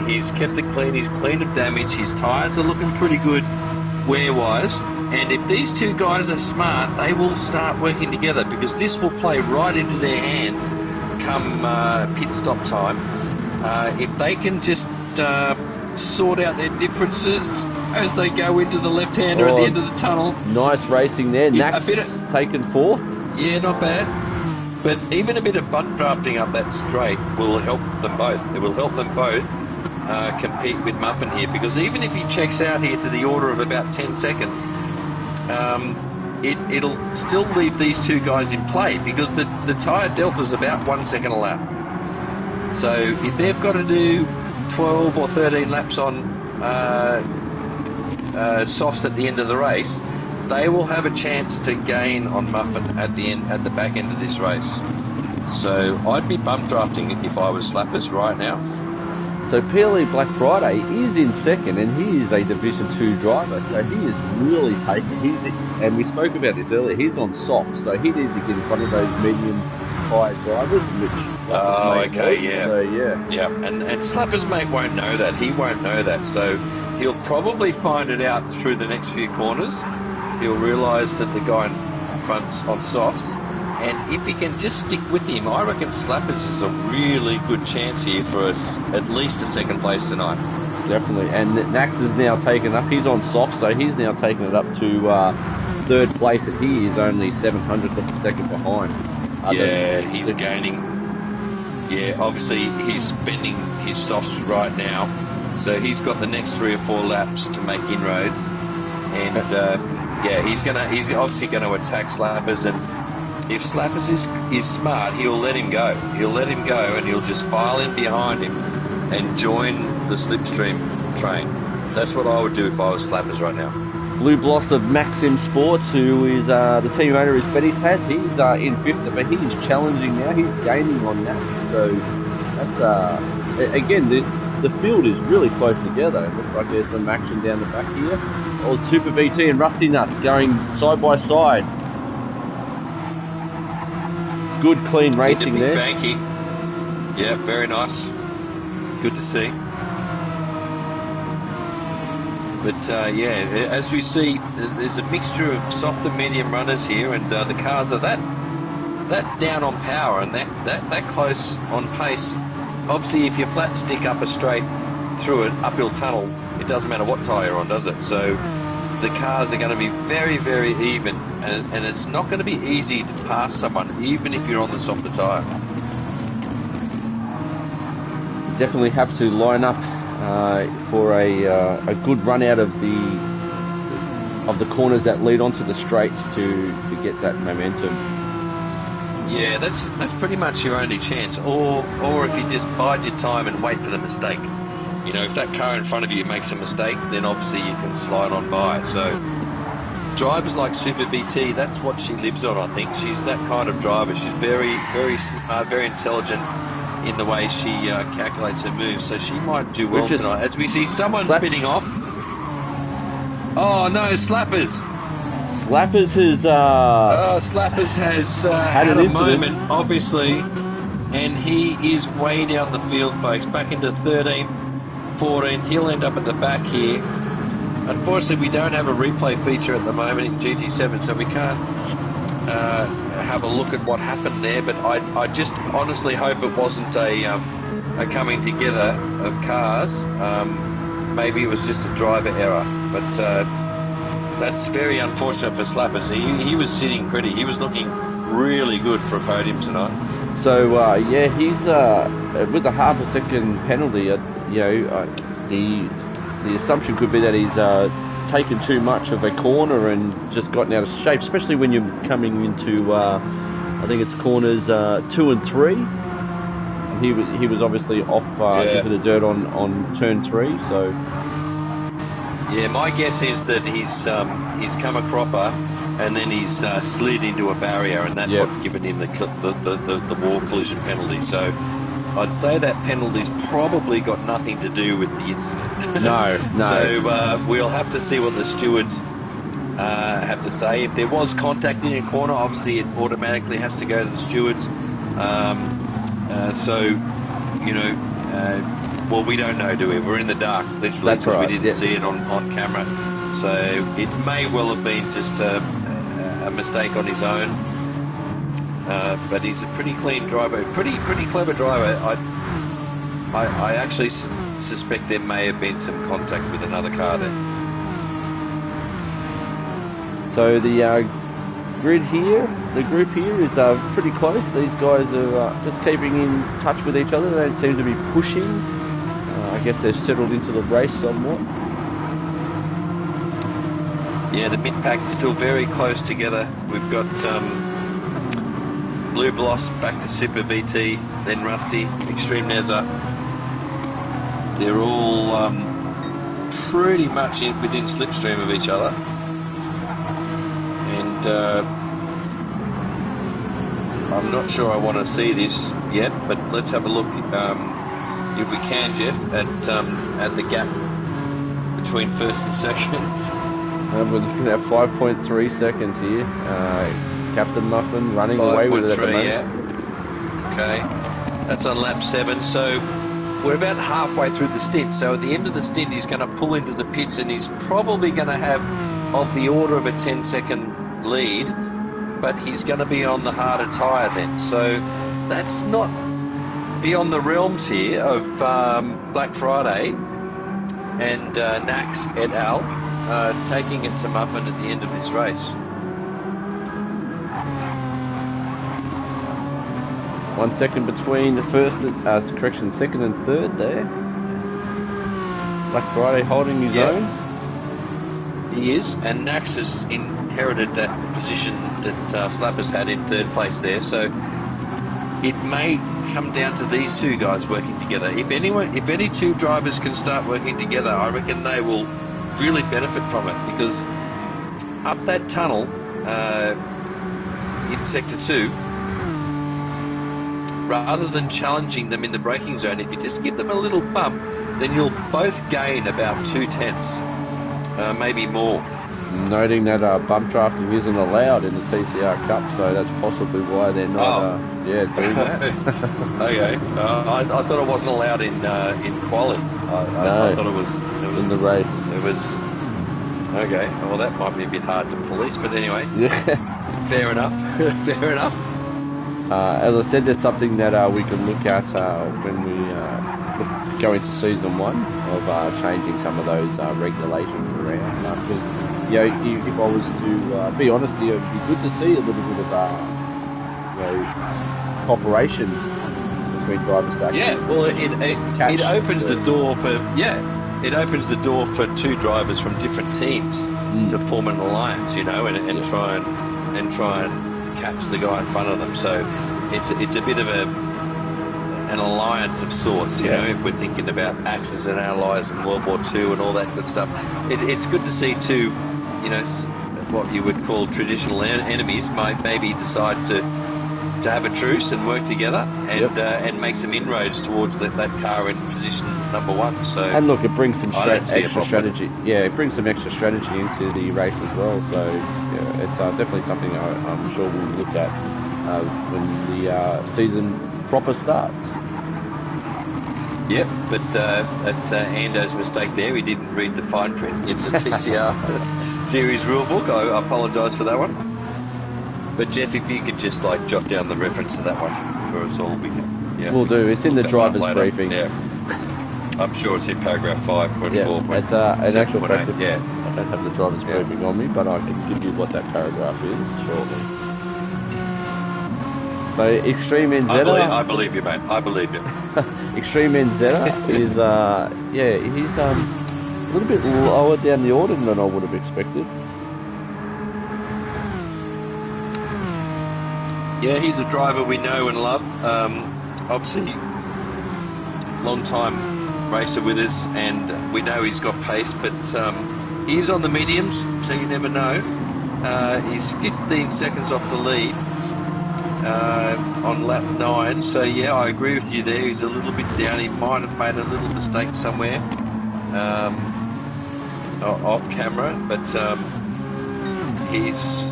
he's kept it clean. He's clean of damage. His tyres are looking pretty good wear-wise. And if these 2 guys are smart, they will start working together because this will play right into their hands come pit stop time. If they can just sort out their differences as they go into the left-hander at the end of the tunnel. Nice racing there. Nax taken 4th. Yeah, not bad. But even a bit of butt drafting up that straight will help them both. It will help them both compete with Muffin here because even if he checks out here to the order of about 10 seconds, it'll still leave these 2 guys in play because the tyre delta is about 1 second a lap. So if they've got to do 12 or 13 laps on softs at the end of the race, they will have a chance to gain on Muffin at the back end of this race. So I'd be bump drafting if I was Slappers right now. So PLE Black Friday is in 2nd, and he is a Division 2 driver, so he is really taken. And we spoke about this earlier, he's on soft, so he needs to get in front of those medium tyre drivers, which Slappers Mate was. Yeah. So, yeah. Yeah, and Slappers Mate won't know that. He won't know that, so he'll probably find it out through the next few corners. he'll realise that the guy in front's on softs. And if he can just stick with him, I reckon Slappers is a really good chance here for us, at least a second place tonight. Definitely. And Nax is now taken up. He's on soft, so he's now taken it up to third place. And he is only 700th of a second behind. Yeah, he's gaining. Yeah, obviously he's spending his softs right now, so he's got the next 3 or 4 laps to make inroads. And yeah, he's obviously gonna attack Slappers, and if Slappers is smart, he'll let him go. He'll let him go, and he'll just file in behind him and join the slipstream train. That's what I would do if I was Slappers right now. Blue Bloss of Maxim Sports, who is the team owner, is Betty Taz. He's in 5th, but he's challenging now. He's gaining on that. So that's again, the field is really close together. It looks like there's some action down the back here. Oh, Super BT and Rusty Nuts going side by side. Good, clean racing there. Banky. Yeah, very nice. Good to see. But yeah, as we see, there's a mixture of soft and medium runners here, and the cars are that down on power and that close on pace. Obviously, if you flat stick up a straight through an uphill tunnel, it doesn't matter what tyre you're on, does it? So the cars are going to be very, very even, and it's not going to be easy to pass someone, even if you're on the softer tyre. Definitely have to line up for a good run out of the corners that lead onto the straights to get that momentum. Yeah, that's pretty much your only chance. Or if you just bide your time and wait for the mistake. You know, if that car in front of you makes a mistake, then obviously you can slide on by. So drivers like Super BT, that's what she lives on, I think. She's that kind of driver. She's very, very smart, very intelligent in the way she calculates her moves. So she might do well tonight. As we see someone spinning off. Oh, no, Slappers. Slappers has Slappers has had a moment, obviously, and he is way down the field, folks. Back into 13th, 14th. He'll end up at the back here. Unfortunately, we don't have a replay feature at the moment in GT7, so we can't have a look at what happened there. But I just honestly hope it wasn't a coming together of cars. Maybe it was just a driver error, but. That's very unfortunate for Slappers. He was sitting pretty. He was looking really good for a podium tonight. So yeah, he's with a half a second penalty. The assumption could be that he's taken too much of a corner and just gotten out of shape, especially when you're coming into I think it's corners 2 and 3. And he was obviously off into the dirt on turn 3. So. Yeah, my guess is that he's come a cropper and then he's slid into a barrier, and that's what's given him the wall collision penalty. So I'd say that penalty's probably got nothing to do with the incident. No. So we'll have to see what the stewards have to say. If there was contact in a corner, obviously it automatically has to go to the stewards. So, you know... well, we don't know, do we? We're in the dark, literally, because we didn't see it on camera. So it may well have been just a mistake on his own. But he's a pretty clean driver, pretty clever driver. I actually suspect there may have been some contact with another car there. So the grid here, the group here is pretty close. These guys are just keeping in touch with each other. They don't seem to be pushing. I guess they've settled into the race somewhat. Yeah, the mid-pack is still very close together. We've got Blue Bloss back to Super VT, then Rusty, Extreme Neza. They're all pretty much within slipstream of each other. And I'm not sure I want to see this yet, but let's have a look. If we can, Jeff, at the gap between first and second. We're looking at 5.3 seconds here. Captain Muffin running away with it at the moment. Yeah. Okay, that's on lap 7. So we're about halfway through the stint. So at the end of the stint, he's going to pull into the pits, and he's probably going to have of the order of a 10-second lead, but he's going to be on the harder tyre then. So that's not beyond the realms here of Black Friday and Nax et al. Taking it to Muffin at the end of this race. 1 second between the second and third there. Black Friday holding his own. He is, and Nax has inherited that position that Slappers had in third place there. So it may come down to these two guys working together. If any two drivers can start working together, I reckon they will really benefit from it, because up that tunnel in Sector 2, rather than challenging them in the braking zone, if you just give them a little bump, then you'll both gain about 2/10, maybe more. Noting that bump drafting isn't allowed in the TCR Cup, so that's possibly why they're not doing that. Okay. I thought it wasn't allowed in quali. I thought it was in the race. It was okay. Well, that might be a bit hard to police, but anyway. Fair enough. Fair enough. As I said, that's something that we can look at when we go into season 1 of changing some of those regulations around. Because if I was to be honest, it'd be good to see a little bit of cooperation between drivers. Well, it opens the door for it opens the door for two drivers from different teams to form an alliance, and try and catch the guy in front of them. So it's a bit of an alliance of sorts, if we're thinking about Axis and Allies and World War II and all that good stuff. It's good to see two, what you would call traditional enemies might maybe decide to have a truce and work together and make some inroads towards that car in position number 1. So, and look, it brings some extra strategy. Yeah, it brings some extra strategy into the race as well. So it's definitely something I'm sure we'll look at when the season proper starts. Yep, but that's Ando's mistake there. He didn't read the fine print in the TCR series rulebook. I apologise for that one. But Jeff, if you could just jot down the reference to that one for us all, we'll do. It's in the driver's briefing. Yeah, I'm sure it's in paragraph 5.4. It's an actual fact. Yeah, I don't have the driver's briefing on me, but I can give you what that paragraph is shortly. So Extreme NZ. I believe you, mate. I believe you. Extreme NZ is he's a little bit lower down the order than I would have expected. Yeah, he's a driver we know and love. Obviously, long time racer with us, and we know he's got pace, but he's on the mediums, so you never know. He's 15 seconds off the lead on lap 9, so yeah, I agree with you there. He's a little bit down. He might have made a little mistake somewhere off camera, but he's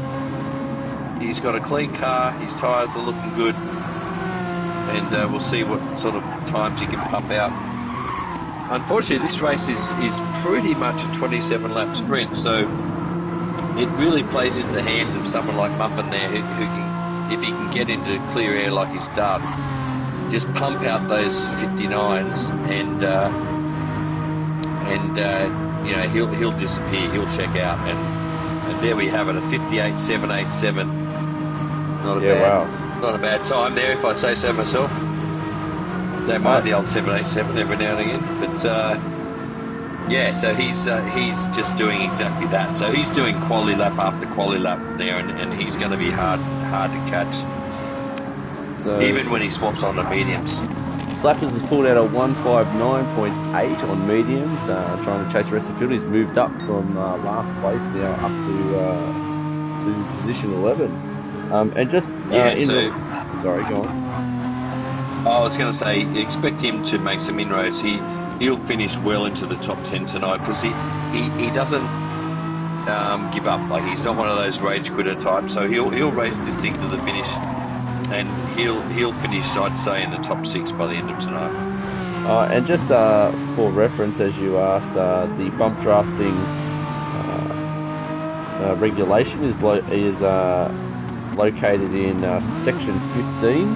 got a clean car. His tyres are looking good, and we'll see what sort of times he can pump out. Unfortunately, this race is pretty much a 27-lap sprint, so it really plays into the hands of someone like Muffin there, who can, if he can get into clear air like he's done, just pump out those 59s, and he'll disappear. He'll check out, and there we have it, a 58.787. Not a bad time there, if I say so myself. Don't mind the old 787 every now and again, but so he's just doing exactly that. So he's doing quali lap after quali lap there, and he's going to be hard to catch, even when he swaps on the mediums. Slappers has pulled out a 159.8 on mediums, trying to chase the rest of the field. He's moved up from last place now up to position 11. Sorry, go on. I was going to say, expect him to make some inroads. He'll finish well into the top 10 tonight, because he doesn't give up. He's not one of those rage quitter types. So he'll race this thing to the finish, and he'll finish, I'd say, in the top 6 by the end of tonight. And just for reference, as you asked, the bump drafting regulation is located in section 15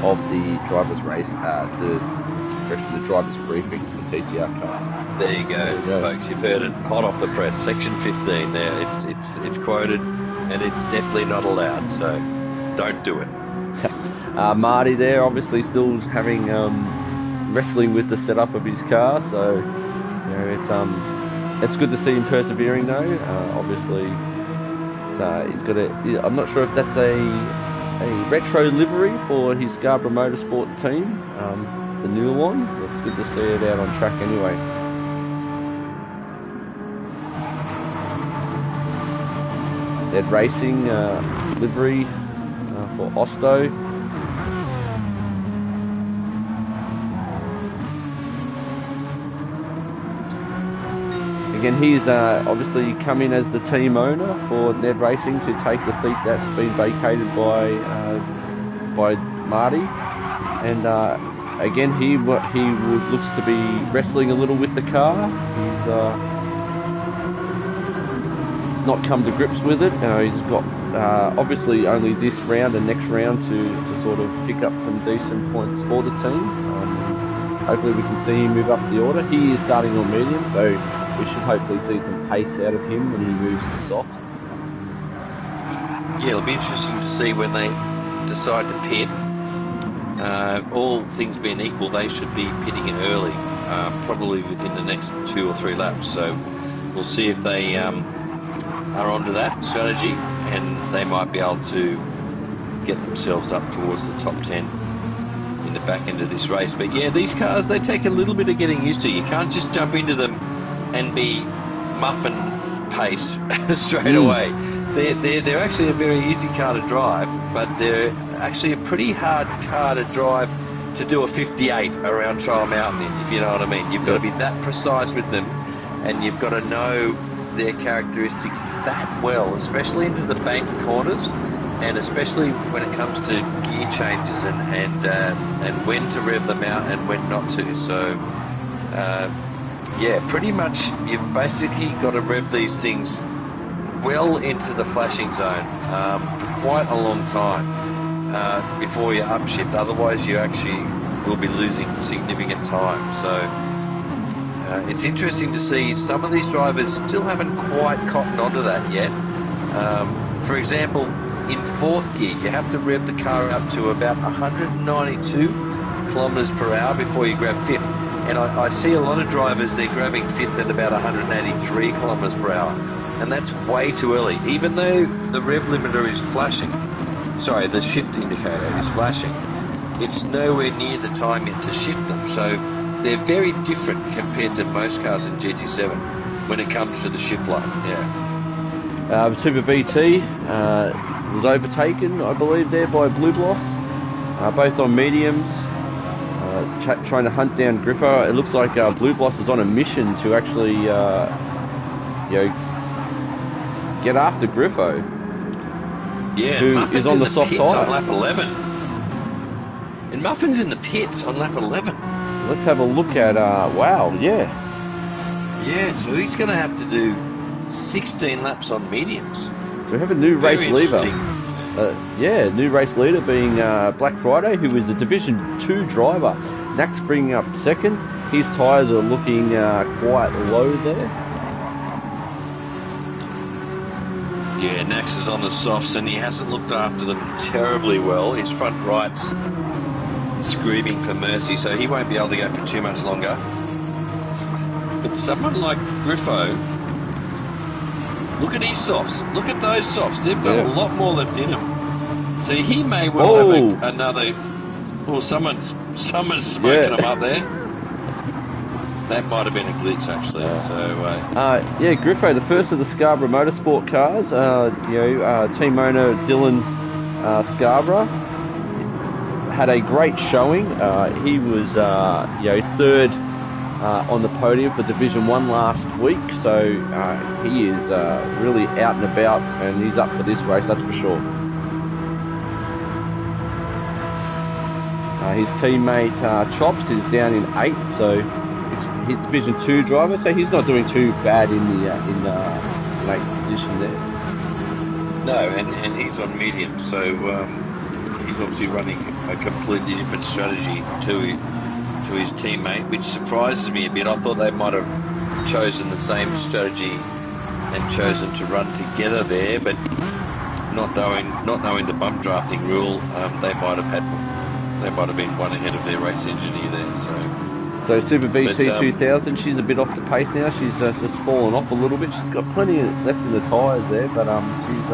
of the driver's race, the driver's briefing for TCR car. There you go, folks. You've heard it hot off the press. Section 15 there. It's quoted, and it's definitely not allowed. So don't do it. Marty there, obviously still having wrestling with the setup of his car. So it's good to see him persevering though. Obviously, he's got I'm not sure if that's a retro livery for his Scarborough Motorsport team. The new one. It's good to see it out on track anyway. Ed Racing livery for Osto. Again, he's obviously come in as the team owner for Ned Racing to take the seat that's been vacated by Marty, and again he looks to be wrestling a little with the car. He's not come to grips with it. He's got obviously only this round and next round to sort of pick up some decent points for the team. Hopefully we can see him move up the order. He is starting on medium, so we should hopefully see some pace out of him when he moves to softs. Yeah, it'll be interesting to see when they decide to pit. All things being equal, they should be pitting early, probably within the next 2 or 3 laps. So we'll see if they are onto that strategy, and they might be able to get themselves up towards the top 10 in the back end of this race. But yeah, these cars, they take a little bit of getting used to. You can't just jump into them and be muffin pace straight away. They're actually a very easy car to drive, but they're actually a pretty hard car to drive to do a 58 around Trial Mountain in, if you know what I mean. You've got to be that precise with them, and you've got to know their characteristics that well, especially into the bank corners, and especially when it comes to gear changes and when to rev them out and when not to. So yeah, pretty much you've basically got to rev these things well into the flashing zone for quite a long time before you upshift. Otherwise you actually will be losing significant time. So it's interesting to see some of these drivers still haven't quite cottoned onto that yet. For example, in 4th gear you have to rev the car up to about 192 kilometers per hour before you grab 5th. And I see a lot of drivers, they're grabbing 5th at about 183 kilometers per hour. And that's way too early. Even though the rev limiter is flashing, sorry, the shift indicator is flashing, it's nowhere near the time yet to shift them. So they're very different compared to most cars in GT7 when it comes to the shift line. Yeah. Super BT was overtaken, I believe, there by Blue Bloss, both on mediums. Trying to hunt down Griffo. It looks like Blue Bloss is on a mission to actually, get after Griffo. Yeah, who Muffin's is on the in soft pits tyre. on lap 11. And Muffin's in the pits on lap 11. Let's have a look at. Wow, yeah. Yeah, so he's going to have to do 16 laps on mediums. So we have a new Very race leader. interesting. New race leader being Black Friday, who is a Division 2 driver. Nax bringing up 2nd. His tyres are looking quite low there. Yeah, Nax is on the softs and he hasn't looked after them terribly well. His front right's screaming for mercy, so he won't be able to go for too much longer. But someone like Griffo, look at his softs. Look at those softs. They've got a lot more left in them. So he may well have another... Oh, someone's smoking them up there. That might have been a glitch, actually. Yeah, Griffo, the first of the Scarborough Motorsport cars. Team owner Dylan Scarborough had a great showing. He was, 3rd on the podium for Division 1 last week. So he is really out and about, and he's up for this race, that's for sure. His teammate Chops is down in 8th, so he's Division 2 driver, so he's not doing too bad in 8th position there. No, and he's on medium, so he's obviously running a completely different strategy to his teammate, which surprises me a bit. I thought they might have chosen the same strategy and chosen to run together there, but not knowing the bump drafting rule, they might have been one ahead of their race engineer there. So Super BT 2000, she's a bit off the pace now. She's just fallen off a little bit. She's got plenty left in the tyres there, but she's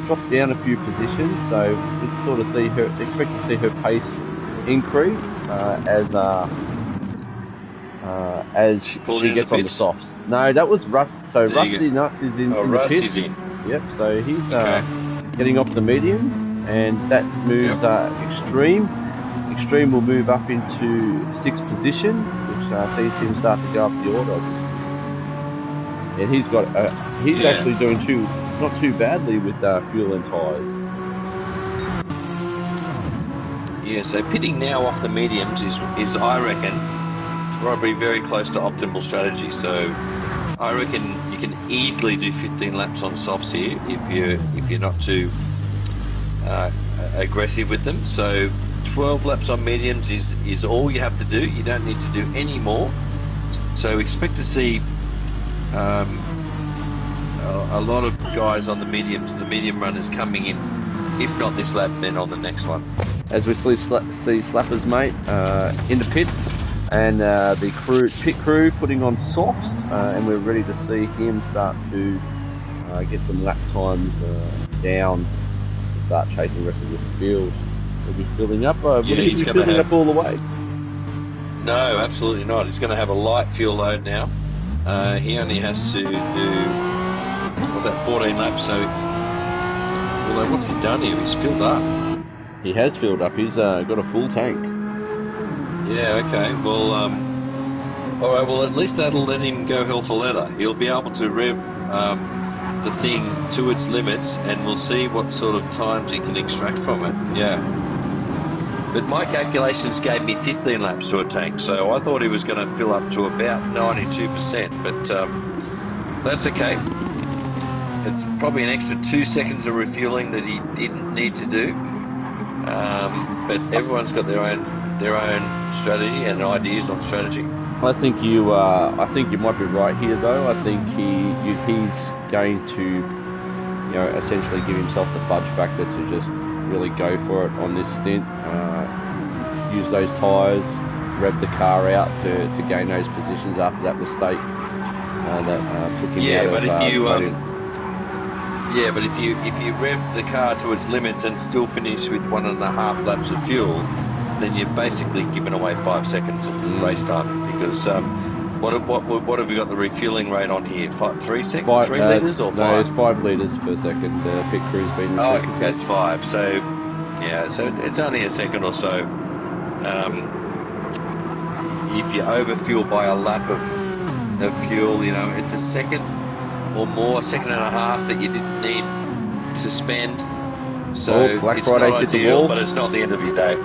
dropped down a few positions. So we'd sort of expect to see her pace increase as she gets on the softs. No, that was Rust. So Rusty Nuts is in the pits. Yep. So he's getting off the mediums, and that moves Extreme. Extreme will move up into 6th position, which sees him start to go up the order. And he's actually doing not too badly with fuel and tyres. Yeah, so pitting now off the mediums is I reckon probably very close to optimal strategy. So I reckon you can easily do 15 laps on softs here if you're not too aggressive with them. So 12 laps on mediums is all you have to do. You don't need to do any more. So expect to see a lot of guys on the medium runners coming in, if not this lap, then on the next one. As we see Slapper's mate in the pits, and the pit crew putting on softs, and we're ready to see him start to get some lap times down to start chasing the rest of the field. He'll be filling up. He's filling up all the way. No, absolutely not. He's going to have a light fuel load now. He only has to do 14 laps. So, although what's he done here? He's filled up. He has filled up. He's got a full tank. Yeah. Okay. Well, all right. Well, at least that'll let him go hell for leather. He'll be able to rev the thing to its limits, and we'll see what sort of times he can extract from it. Yeah. But my calculations gave me 15 laps to a tank, so I thought he was going to fill up to about 92%, but that's okay. It's probably an extra 2 seconds of refueling that he didn't need to do. But everyone's got their own strategy and ideas on strategy. I think you might be right here, though. I think he's going to, essentially give himself the fudge factor to just really go for it on this stint. Use those tyres, rev the car out to gain those positions after that mistake that took him out of but if you rev the car to its limits and still finish with 1.5 laps of fuel, then you're basically giving away 5 seconds of race time, because what have we got the refueling rate on here? 3 litres or 5? No, it's 5 litres per second. The pit crew's been restricted. That's 5. So yeah, so it's only a second or so. If you overfuel by a lap of fuel, it's a second or more, 1.5 seconds that you didn't need to spend. So Black it's Friday not hit ideal, the wall. but it's not the end of your day.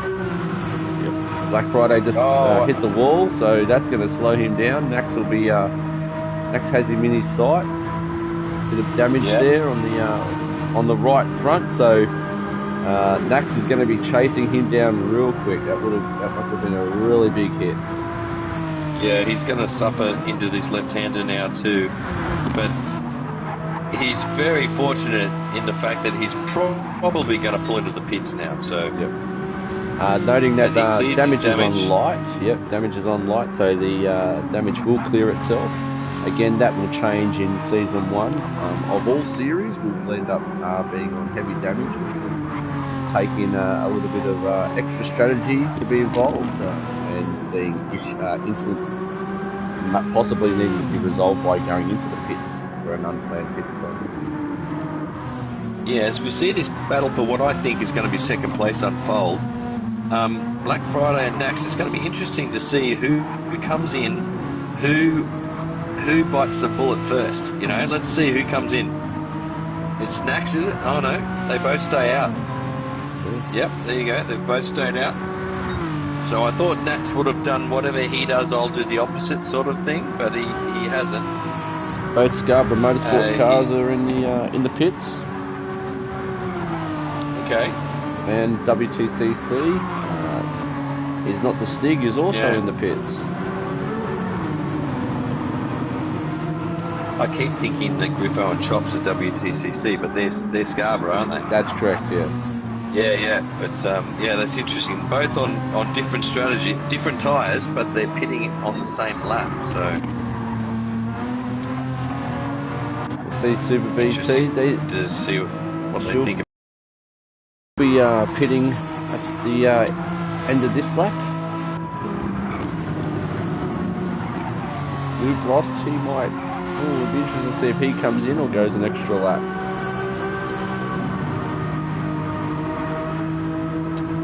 Black Friday just hit the wall, so that's going to slow him down. Nax has him in his sights. Bit of damage there on the right front, so Nax is going to be chasing him down real quick. That must have been a really big hit. Yeah, he's going to suffer into this left-hander now too, but he's very fortunate in the fact that he's probably going to pull into the pits now. So. Noting that damage is on light. Yep, damage is on light, so the damage will clear itself. Again, that will change in Season 1. Of all series, we'll end up being on heavy damage, which will take in a little bit of extra strategy to be involved, and seeing incidents possibly needing to be resolved by going into the pits for an unplanned pit stop. Yeah, as we see this battle for what I think is going to be second place unfold, Black Friday and Nax, it's going to be interesting to see who comes in, who bites the bullet first. Let's see who comes in. It's Nax, is it? Oh no, they both stay out. Yep, there you go. They've both stayed out. So I thought Nax would have done whatever he does, I'll do the opposite sort of thing, but he hasn't. Both Scarborough Motorsport cars are in the pits. Okay. And WTCC is not the Stig, is also in the pits. I keep thinking that Griffo and Chops are WTCC, but they're Scarborough, aren't they? That's correct, yes. Yeah. It's that's interesting. Both on different strategy, different tyres, but they're pitting on the same lap. So See Super BT. To see what they think. Be pitting at the end of this lap. Luke Ross, he might. Oh, it'd be interesting to see if he comes in or goes an extra lap.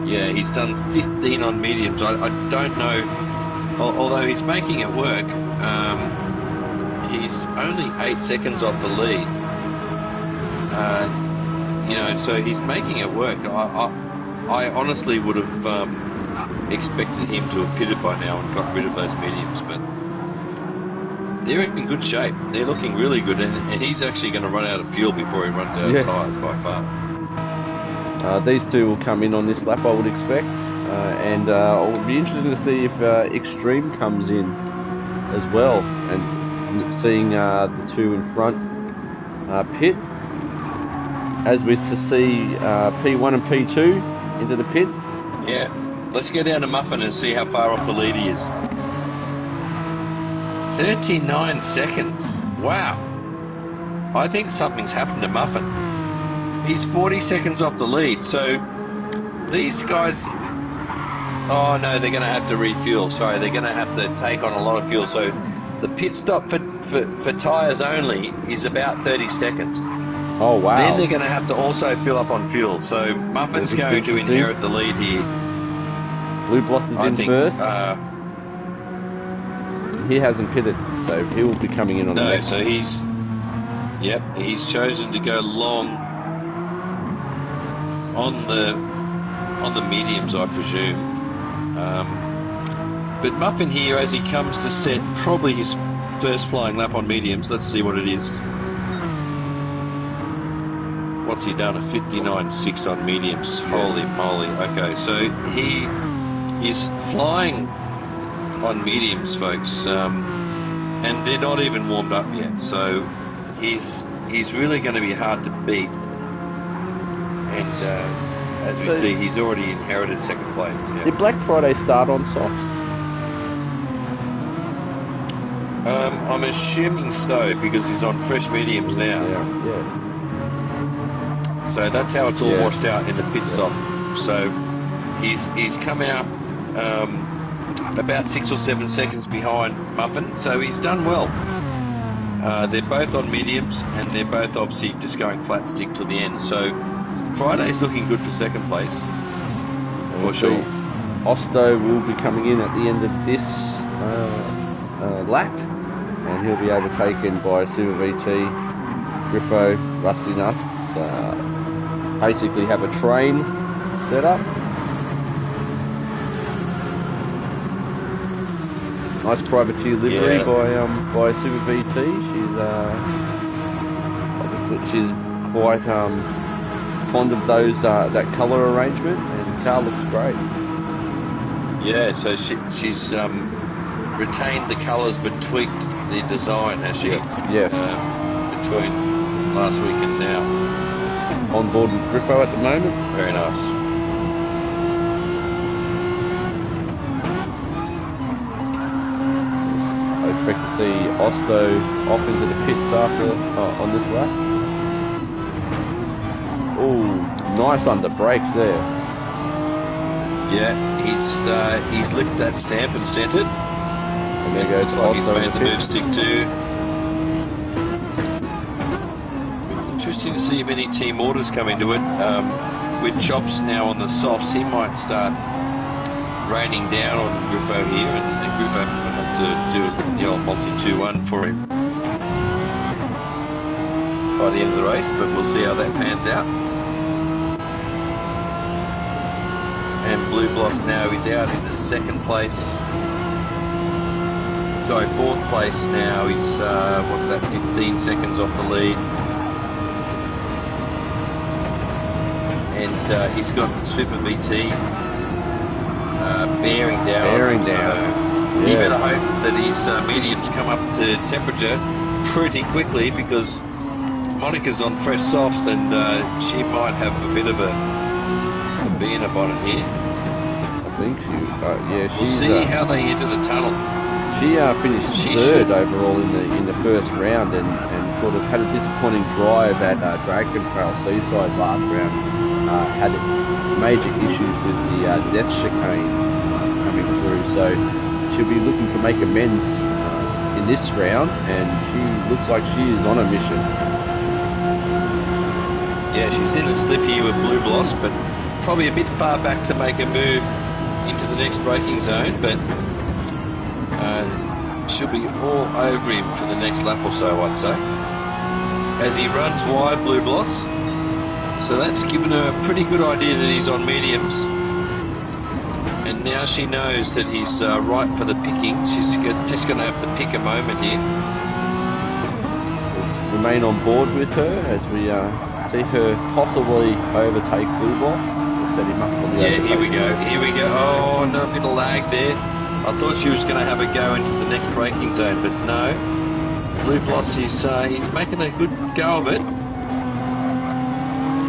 Yeah, he's done 15 on mediums. I don't know, although he's making it work. He's only 8 seconds off the lead. So he's making it work. I honestly would have expected him to have pitted by now and got rid of those mediums, but they're in good shape. They're looking really good, and he's actually going to run out of fuel before he runs out of tyres by far. These two will come in on this lap, I would expect, and it would be interesting to see if Extreme comes in as well, and seeing the two in front pit, as with to see P1 and P2 into the pits. Yeah, let's go down to Muffin and see how far off the lead he is. 39 seconds. Wow. I think something's happened to Muffin. He's 40 seconds off the lead, so these guys... Oh no, they're going to have to refuel. Sorry, they're going to have to take on a lot of fuel. So the pit stop for tyres only is about 30 seconds. Oh wow. Then they're going to have to also fill up on fuel. So Muffin's going to inherit the lead here. Blue Bloss is in first. He hasn't pitted, so he will be coming in on the next. So he's chosen to go long on the mediums, I presume. But Muffin here, as he comes to set probably his first flying lap on mediums. Let's see what it is. What's he done? A 59.6 on mediums. Holy moly. Okay, so he is flying on mediums, folks, and they're not even warmed up yet. So he's really going to be hard to beat. And as we see, he's already inherited second place. Yeah. Did Black Friday start on softs? I'm assuming so, because he's on fresh mediums now. Yeah. So that's how it's all washed out in the pit stop. So he's come out about 6 or 7 seconds behind Muffin, so he's done well. They're both on mediums, and they're both obviously just going flat stick to the end. So Friday's looking good for second place, for sure. Osto will be coming in at the end of this lap, and he'll be overtaken by Super VT, Griffo, Rusty Nuts. Basically have a train set up. Nice privateer livery by Super VT. She's quite fond of those that colour arrangement, and the car looks great. Yeah, so she's retained the colours but tweaked the design, has she? Yes. Between last week and now. On board with Griffo at the moment. Very nice. I expect to see Osto off into the pits after on this lap. Oh, nice under brakes there. Yeah, he's licked that stamp and sent it. And there goes Looks like Osto he's made the move stick too. Interesting to see if any team orders come into it. With Chops now on the softs, he might start raining down on Griffo here, and Griffo might have to do the old multi 2-1 for him by the end of the race, but we'll see how that pans out. And Blue Bloss now is out in the second place. Sorry, fourth place now. He's, what's that, 15 seconds off the lead. And he's got Super VT bearing down. Bearing So down. he Yeah. better hope that his mediums come up to temperature pretty quickly, because Monica's on fresh softs and she might have a bit of a bee in her bonnet here. I think she, yeah, We'll she's. see how they enter the tunnel. She finished She third should. overall in the first round, and sort of had a disappointing drive at Dragon Trail Seaside last round. Had major issues with the death chicane coming through, so she'll be looking to make amends in this round, and she looks like she is on a mission. Yeah, she's in the slip here with Blue Bloss, but probably a bit far back to make a move into the next braking zone, but she'll be all over him for the next lap or so, I'd say. As he runs wide, Blue Bloss. So that's given her a pretty good idea that he's on mediums. And now she knows that he's right for the picking. She's just going to have to pick a moment here. Remain on board with her as we see her possibly overtake Blue Bloss. We'll set him up for the Yeah, here we overtake. go. Here we go. Oh, no, a bit of lag there. I thought she was going to have a go into the next braking zone, but no. Blue Bloss, he's making a good go of it.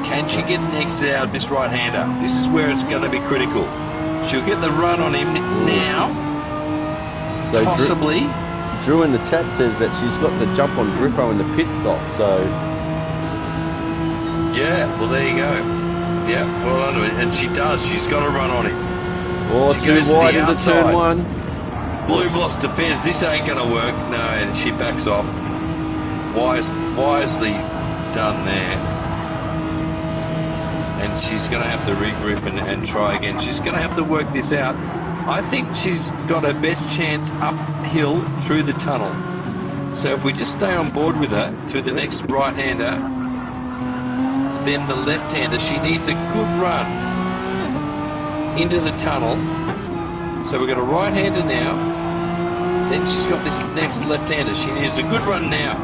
Can she get an exit out of this right-hander? This is where it's going to be critical. She'll get the run on him now, So possibly. Drew in the chat says that she's got the jump on Griffo in the pit stop, so Yeah, well, there you go. Yeah, well done. And she does. She's got a run on him. She too goes to wide the into outside. turn one. Blue Bloss defends. This ain't going to work. No, and she backs off. Wisely done there. And she's going to have to regroup and try again. She's going to have to work this out. I think she's got her best chance uphill through the tunnel. So if we just stay on board with her through the next right-hander, then the left-hander, she needs a good run into the tunnel. So we've got a right-hander now. Then she's got this next left-hander. She needs a good run now.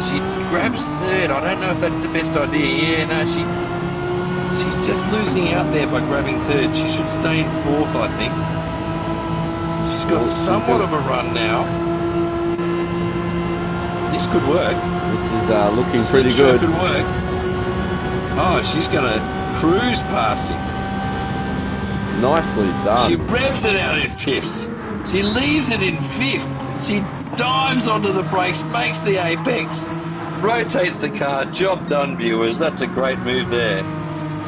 She grabs third. I don't know if that's the best idea. Yeah, no, she's just losing out there by grabbing third. She should stay in fourth, I think. She's got somewhat of a run now. This could work. This is looking This pretty sure good. could work. Oh, she's going to cruise past him. Nicely done. She revs it out in fifth. She leaves it in fifth. She dives onto the brakes, makes the apex, rotates the car. Job done, viewers. That's a great move there.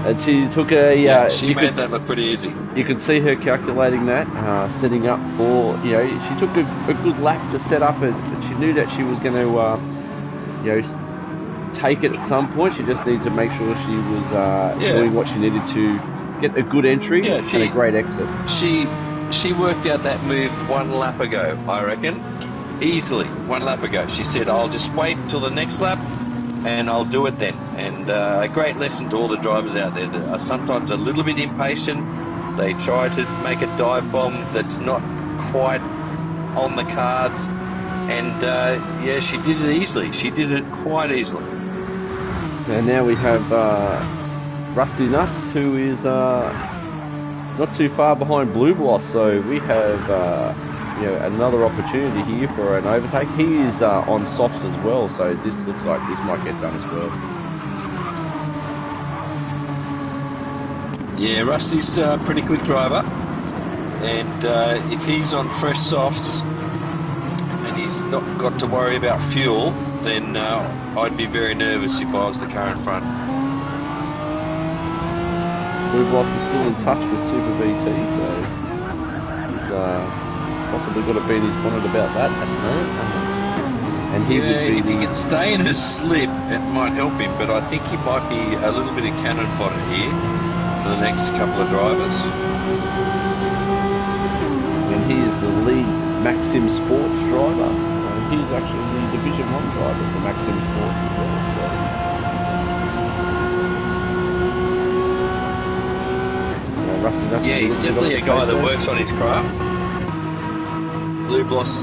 And she took a. She you made could, that look pretty easy. You could see her calculating that, setting up for. She took a good lap to set up, and she knew that she was going to, take it at some point. She just needed to make sure she was doing what she needed to get a good entry and a great exit. She worked out that move 1 lap ago, I reckon. Easily, 1 lap ago. She said, I'll just wait until the next lap and I'll do it then. And a great lesson to all the drivers out there that are sometimes a little bit impatient. They try to make a dive bomb that's not quite on the cards. And she did it easily. She did it quite easily. And now we have Rusty Nuts, who is not too far behind Blue Bloss. So we have another opportunity here for an overtake. He is on softs as well, so this looks like this might get done as well. Yeah, Rusty's a pretty quick driver. And if he's on fresh softs and he's not got to worry about fuel, then I'd be very nervous if I was the car in front. Blue Bloss is still in touch with Super VT, so he's possibly got a beat his bonnet about that at the moment. And he would be if he can stay in his slip, it might help him, but I think he might be a little bit of cannon fodder here for the next couple of drivers. And he is the lead Maxim Sports driver. He's actually the Division 1 driver for Maxim Sports as well. So. Yeah, he's definitely a guy that works on his craft. Blue Boss,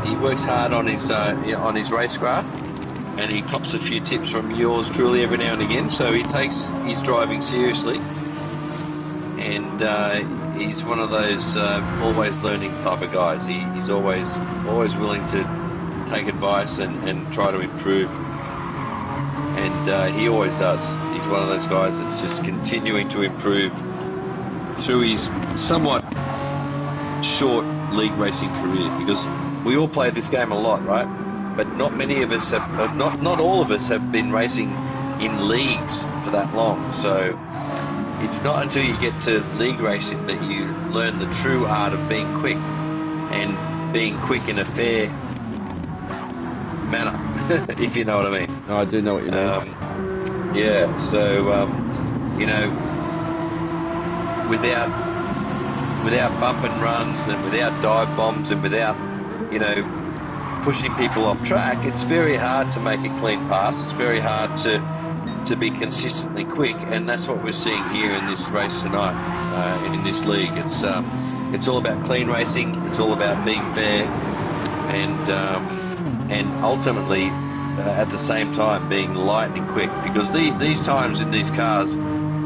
he works hard on his racecraft, and he cops a few tips from yours truly every now and again. So he takes his driving seriously, and he's one of those always learning type of guys. He's always willing to take advice and try to improve, and he always does. He's one of those guys that's just continuing to improve through his somewhat short league racing career, because we all play this game a lot, right? But not many of us have, not all of us have been racing in leagues for that long. So it's not until you get to league racing that you learn the true art of being quick, and being quick in a fair manner, if you know what I mean. Oh, I do know what you mean. Yeah, so, you know, without bump and runs, and without dive bombs, and without, you know, pushing people off track, it's very hard to make a clean pass. It's very hard to be consistently quick, and that's what we're seeing here in this race tonight, in this league. It's all about clean racing. It's all about being fair, and ultimately, at the same time, being lightning quick, because these times in these cars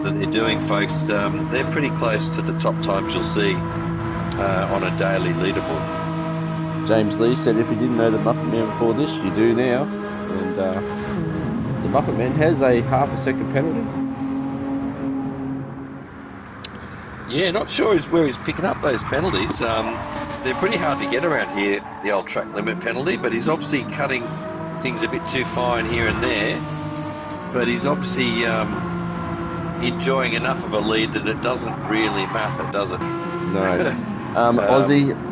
that they're doing, folks, they're pretty close to the top times you'll see on a daily leaderboard. James Lee said if you didn't know the Muppet Man before this, you do now. And the Muppet Man has a half-a-second penalty. Yeah, not sure where he's picking up those penalties. They're pretty hard to get around here, the old track limit penalty, but he's obviously cutting things a bit too fine here and there. But he's obviously enjoying enough of a lead that it doesn't really matter, does it? No.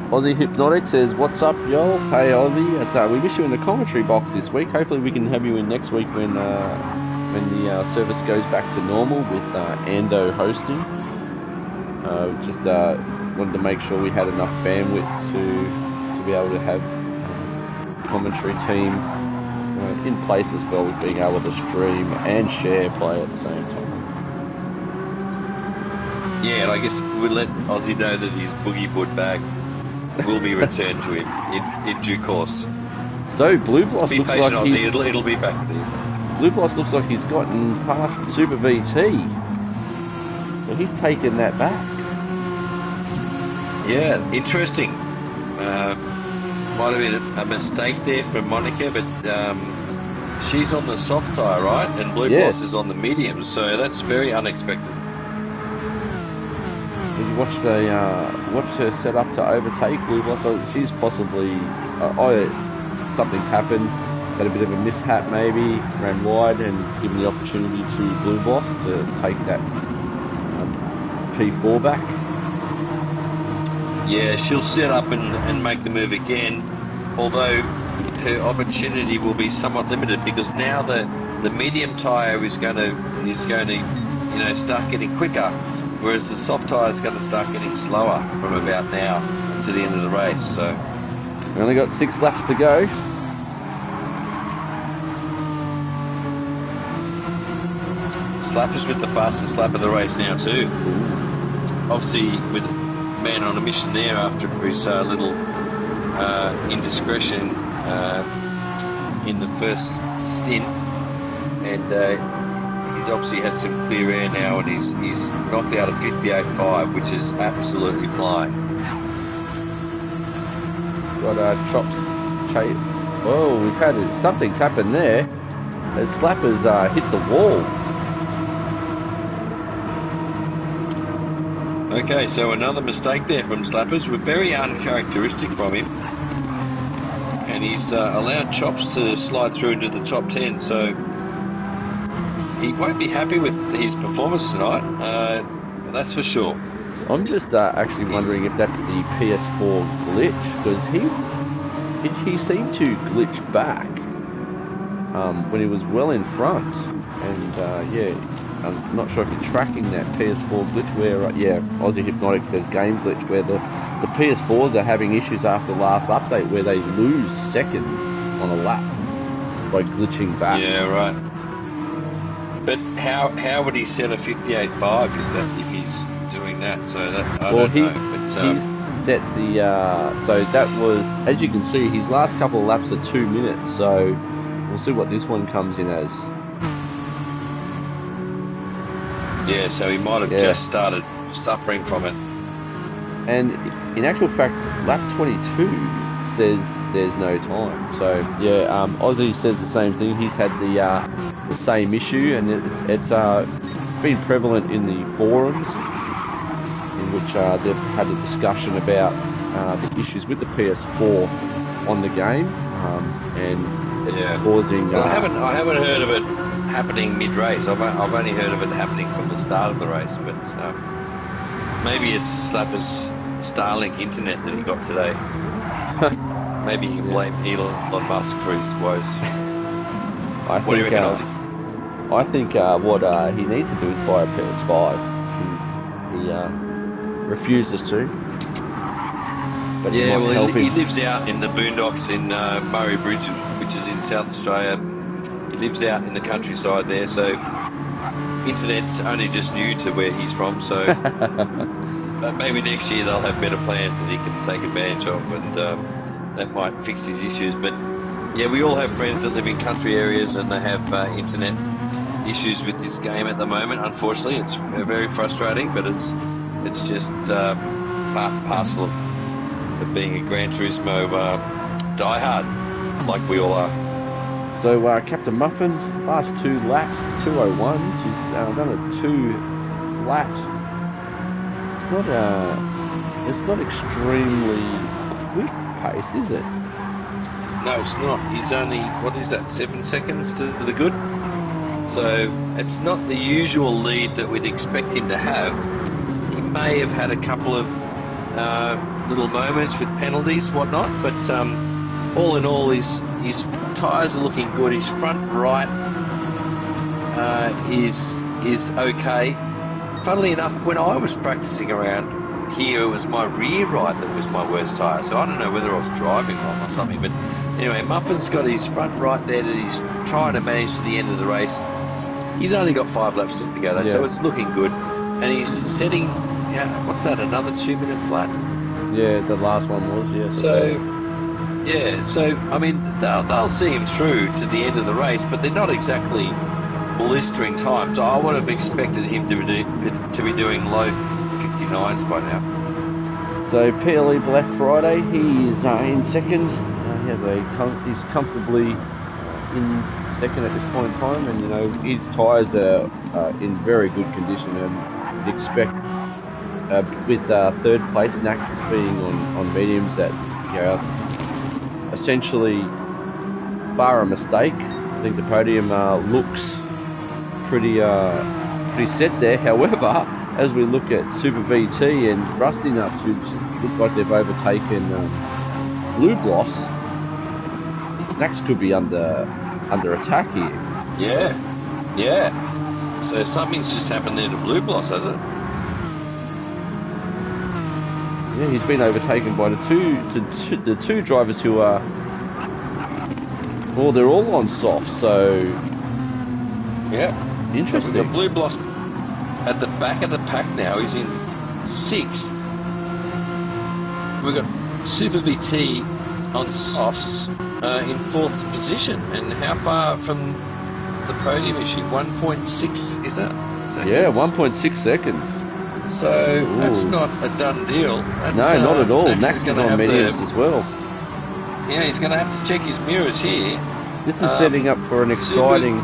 Aussie Hypnotic says, "What's up, y'all? Hey, Aussie. It's, we miss you in the commentary box this week. Hopefully we can have you in next week when the service goes back to normal with Ando hosting. Just wanted to make sure we had enough bandwidth to be able to have commentary team in place, as well as being able to stream and share play at the same time." Yeah, and I guess we'll let Aussie know that his boogie board bag will be returned to him in due course. So Blue Bloss Be looks patient, like Aussie. It'll be back there. Blue Bloss looks like he's gotten past Super VT, but he's taken that back. Yeah, interesting. Might have been a mistake there from Monica, but she's on the soft tyre, right? And Blue Bloss is on the medium, so that's very unexpected. Did you watch her set up to overtake Blue Bloss? She's possibly something's happened. Had a bit of a mishap, maybe ran wide, and it's given the opportunity to Blue Bloss to take that P4 back. Yeah, she'll set up and make the move again, although her opportunity will be somewhat limited, because now the medium tyre is going to start getting quicker, whereas the soft tyre is going to start getting slower from about now to the end of the race. So we only got 6 laps to go. Slappers with the fastest lap of the race now too. Obviously with man on a mission there after his little indiscretion in the first stint, and he's obviously had some clear air now, and he's knocked out a 58.5, which is absolutely flying. Got Chops chase. Oh, something's happened there. As Slappers hit the wall. Okay, so another mistake there from Slappers. We're very uncharacteristic from him. And he's allowed Chops to slide through into the top 10, so he won't be happy with his performance tonight, that's for sure. I'm just actually wondering if that's the PS4 glitch, because he seemed to glitch back when he was well in front, and I'm not sure if you're tracking that PS4 glitch where, Aussie Hypnotic says game glitch, where the PS4s are having issues after last update where they lose seconds on a lap by glitching back. Yeah, right. But how would he set a 58.5 if he's doing that? So that I don't know. But, he's set the so that was, as you can see, his last couple of laps are 2 minutes, so we'll see what this one comes in as. Yeah, so he might have just started suffering from it. And in actual fact, lap 22 says there's no time. So yeah, Ozzy says the same thing. He's had the same issue, and it's been prevalent in the forums, in which they've had a discussion about the issues with the PS4 on the game, and it's causing. Well, I haven't heard of it happening mid-race. I've only heard of it happening from the start of the race, but maybe it's Slapper's Starlink internet that he got today. Maybe you can blame Elon Musk for his woes. What do you reckon, Ozzy? I think what he needs to do is buy a PS5. He refuses to. But yeah, he lives out in the boondocks in Murray Bridge, which is in South Australia. He lives out in the countryside there, so internet's only just new to where he's from. So maybe next year they'll have better plans that he can take advantage of, and that might fix his issues. But yeah, we all have friends that live in country areas and they have internet issues with this game at the moment. Unfortunately, it's very frustrating, but it's just part and parcel of being a Gran Turismo diehard, like we all are. So Captain Muffin, last 2 laps, 2:01. She's done a 2 flat. It's not extremely quick pace, is it? No, it's not. He's only, what is that, 7 seconds to the good? So it's not the usual lead that we'd expect him to have. He may have had a couple of little moments with penalties, whatnot, but all in all, his tyres are looking good. His front right is okay. Funnily enough, when I was practicing around here, it was my rear right that was my worst tyre. So I don't know whether I was driving wrong or something. But anyway, Muffin's got his front right there that he's trying to manage to the end of the race. He's only got 5 laps to go, though, so it's looking good. And he's setting, what's that, another 2-minute flat? Yeah, the last one was, yes. So I mean, they'll see him through to the end of the race, but they're not exactly blistering times. I would have expected him to be doing low 59s by now. So PLE Black Friday, he's in second. He's comfortably in second at this point in time, and you know his tyres are in very good condition, and you'd expect with third place Nax being on mediums that essentially, bar a mistake, I think the podium looks pretty set there. However, as we look at Super VT and Rusty Nuts, who just look like they've overtaken Blue Gloss, Nax could be under attack here. Yeah. So something's just happened there to Blue Gloss, has it? Yeah, he's been overtaken by the two drivers who are, well, they're all on soft, so yeah, interesting. The Blue Gloss at the back of the pack now. He's in 6th. We've got Super VT on softs in 4th position, and how far from the podium is she? 1.6, is that? Seconds? Yeah, 1.6 seconds. So that's not a done deal. That's, no, not at all. Max is on mediums as well. Yeah, he's going to have to check his mirrors here. This is setting up for an exciting.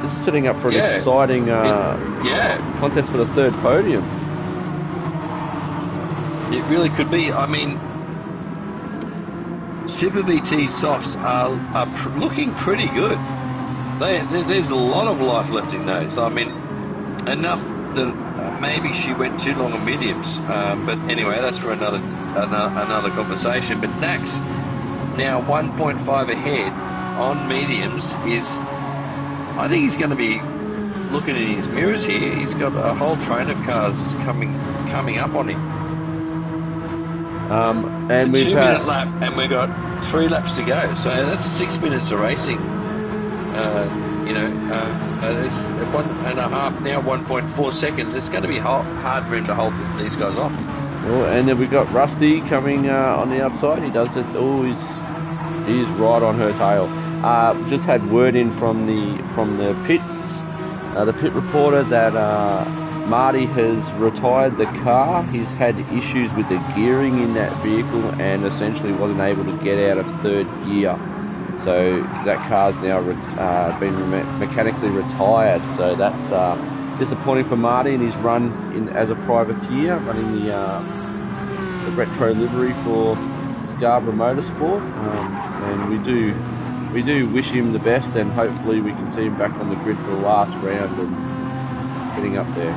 Exciting contest for the 3rd podium. It really could be. I mean, Super VT softs are looking pretty good. There's a lot of life left in those. I mean, enough that maybe she went too long on mediums. But anyway, that's for another conversation. But Nax now 1.5 ahead on mediums is. I think he's going to be looking at his mirrors here. He's got a whole train of cars coming up on him. And it's a 2-minute lap, and we've got 3 laps to go. So that's 6 minutes of racing. It's 1.5 now, 1.4 seconds. It's going to be hard for him to hold these guys off. Well, and then we got Rusty coming on the outside. He does it. Oh, he's right on her tail. Just had word in from the pits, the pit reporter that Marty has retired the car. He's had issues with the gearing in that vehicle and essentially wasn't able to get out of third gear. So that car's now been mechanically retired. So that's disappointing for Marty in his run as a privateer, running the retro livery for Scarborough Motorsport. And we do wish him the best, and hopefully we can see him back on the grid for the last round and getting up there.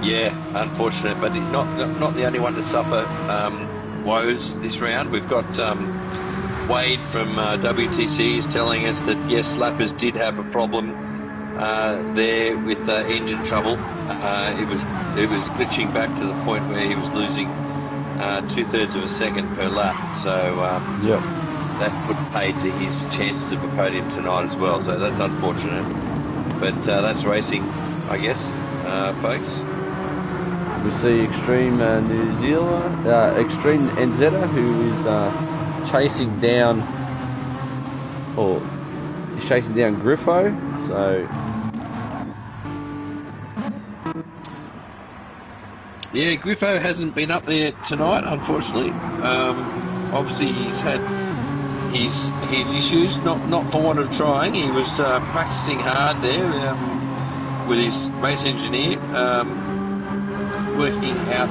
Yeah, unfortunate, but he's not the only one to suffer woes this round. We've got Wade from WTC is telling us that yes, Slappers did have a problem there with engine trouble. It was glitching back to the point where he was losing 2/3 of a second per lap. So yep. That put paid to his chances of a podium tonight as well. So that's unfortunate, but that's racing, I guess, folks. We see Extreme New Zealand, Extreme NZ, who is chasing down Griffo. So yeah, Griffo hasn't been up there tonight, unfortunately. Obviously, he's had his issues, not for want of trying. He was practicing hard there with his race engineer. Working out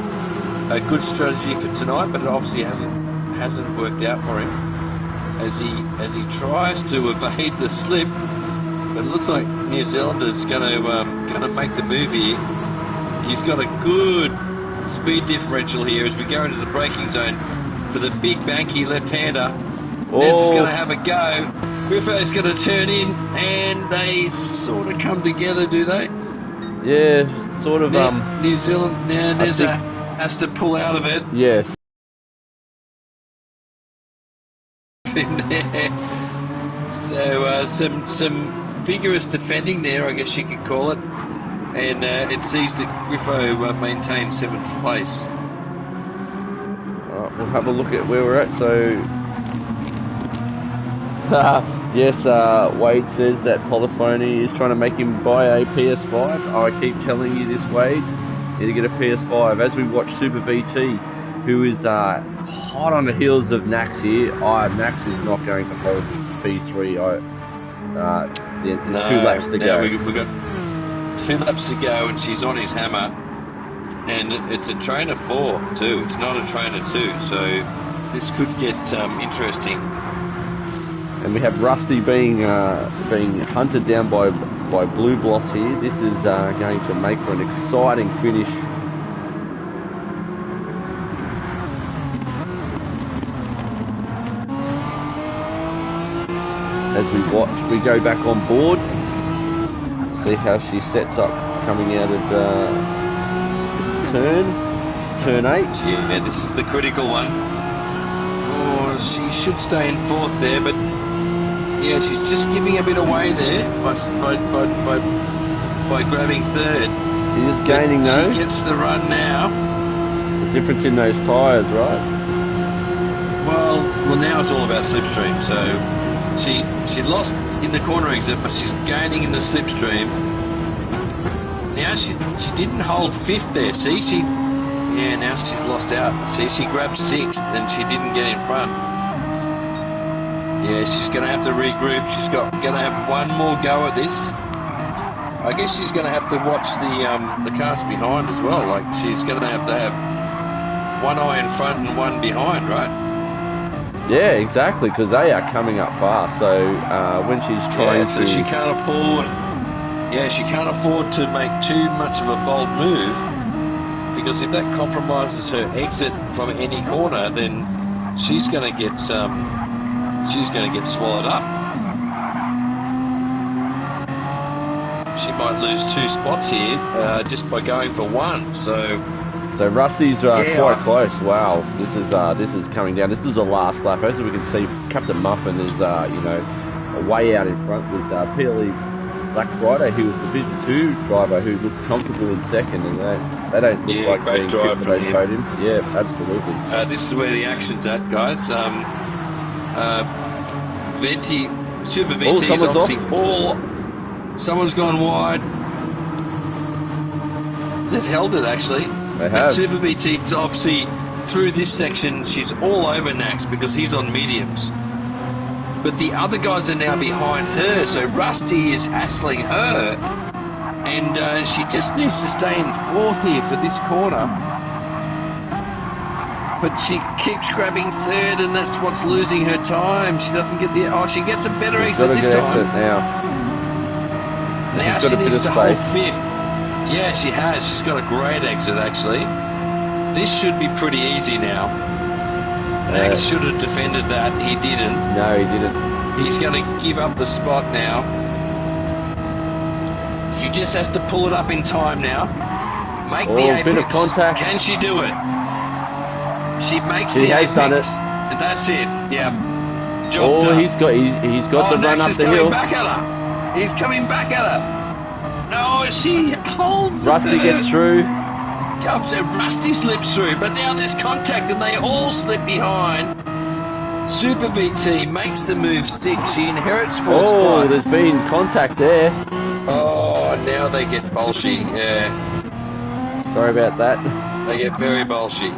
a good strategy for tonight, but it obviously hasn't worked out for him as he tries to evade the slip. But it looks like New Zealander's going to make the move here. He's got a good speed differential here as we go into the braking zone for the big banky left-hander. Nez is going to have a go. Griffo's going to turn in, and they sort of come together, do they? Yeah, sort of. New Zealand now. Nez has to pull out of it. Yes. In there. So some vigorous defending there, I guess you could call it, and it sees that Griffo maintains 7th place. Alright, we'll have a look at where we're at. So. Yes, Wade says that Polyphony is trying to make him buy a PS5. I keep telling you this, Wade. You need to get a PS5. As we watch Super VT, who is hot on the heels of Nax here. Nax is not going to hold P3. 2 laps to go. We've got 2 laps to go, and she's on his hammer. And it's a trainer 4 too. It's not a trainer 2. So this could get interesting. And we have Rusty being hunted down by Blue Bloss here. This is going to make for an exciting finish. As we watch, we go back on board. See how she sets up coming out of turn 8. Yeah, this is the critical one. Oh, she should stay in 4th there, but yeah, she's just giving a bit away there by grabbing 3rd. She is gaining though. She gets the run now. The difference in those tyres, right? Well, now it's all about slipstream. So she lost in the corner exit, but she's gaining in the slipstream. Now she didn't hold 5th there. See, now she's lost out. See, she grabbed 6th and she didn't get in front. Yeah, she's going to have to regroup. She's going to have one more go at this. I guess she's going to have to watch the cars behind as well. Like, she's going to have one eye in front and one behind, right? Yeah, exactly, because they are coming up fast. So when she's trying so she can't afford. Yeah, she can't afford to make too much of a bold move, because if that compromises her exit from any corner, then she's going to get swallowed up. She might lose 2 spots here just by going for 1. So Rusty's quite close. Wow, this is coming down. This is the last lap. As we can see, Captain Muffin is way out in front with Black Friday, who was the Division 2 driver who looks comfortable in second, and they don't look like great being drive fit for from those him. podiums. Yeah, absolutely. This is where the action's at, guys. Super VT is someone's obviously off. Someone's gone wide. They've held it, actually. They But have. Super VT's obviously, through this section, she's all over Nax because he's on mediums. But the other guys are now behind her, so Rusty is hassling her. And she just needs to stay in fourth here for this corner. But she keeps grabbing third, and that's what's losing her time. She doesn't get the... Oh, she gets a better exit this time. Now She needs to hold fifth. Yeah, she has. She's got a great exit, actually. This should be pretty easy now. Nax should have defended that. He didn't. No, he didn't. He's going to give up the spot now. She just has to pull it up in time now. Make the apex. Bit of contact. Can she do it? She makes the has apex. Done it. And that's it. Yeah. Job done. He's got the run up the hill. Back at her. He's coming back at her. No, she holds Rusty gets through. Rusty slips through, but now there's contact and they all slip behind. Super VT makes the move stick. She inherits fourth spot. There's been contact there. Oh, now they get bolshy. Yeah. Sorry about that. They get very bolshy.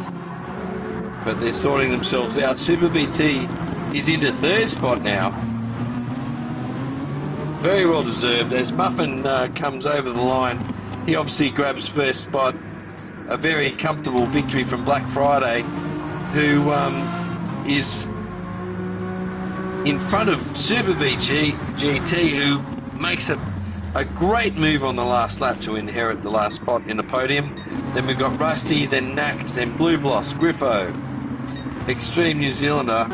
But they're sorting themselves out. Super VT is into third spot now. Very well deserved. As Muffin comes over the line, he obviously grabs first spot. A very comfortable victory from Black Friday, who is in front of Super GT, who makes a great move on the last lap to inherit the last spot in the podium. Then we've got Rusty, then Nax, then Blue Bloss, Griffo, Extreme New Zealander,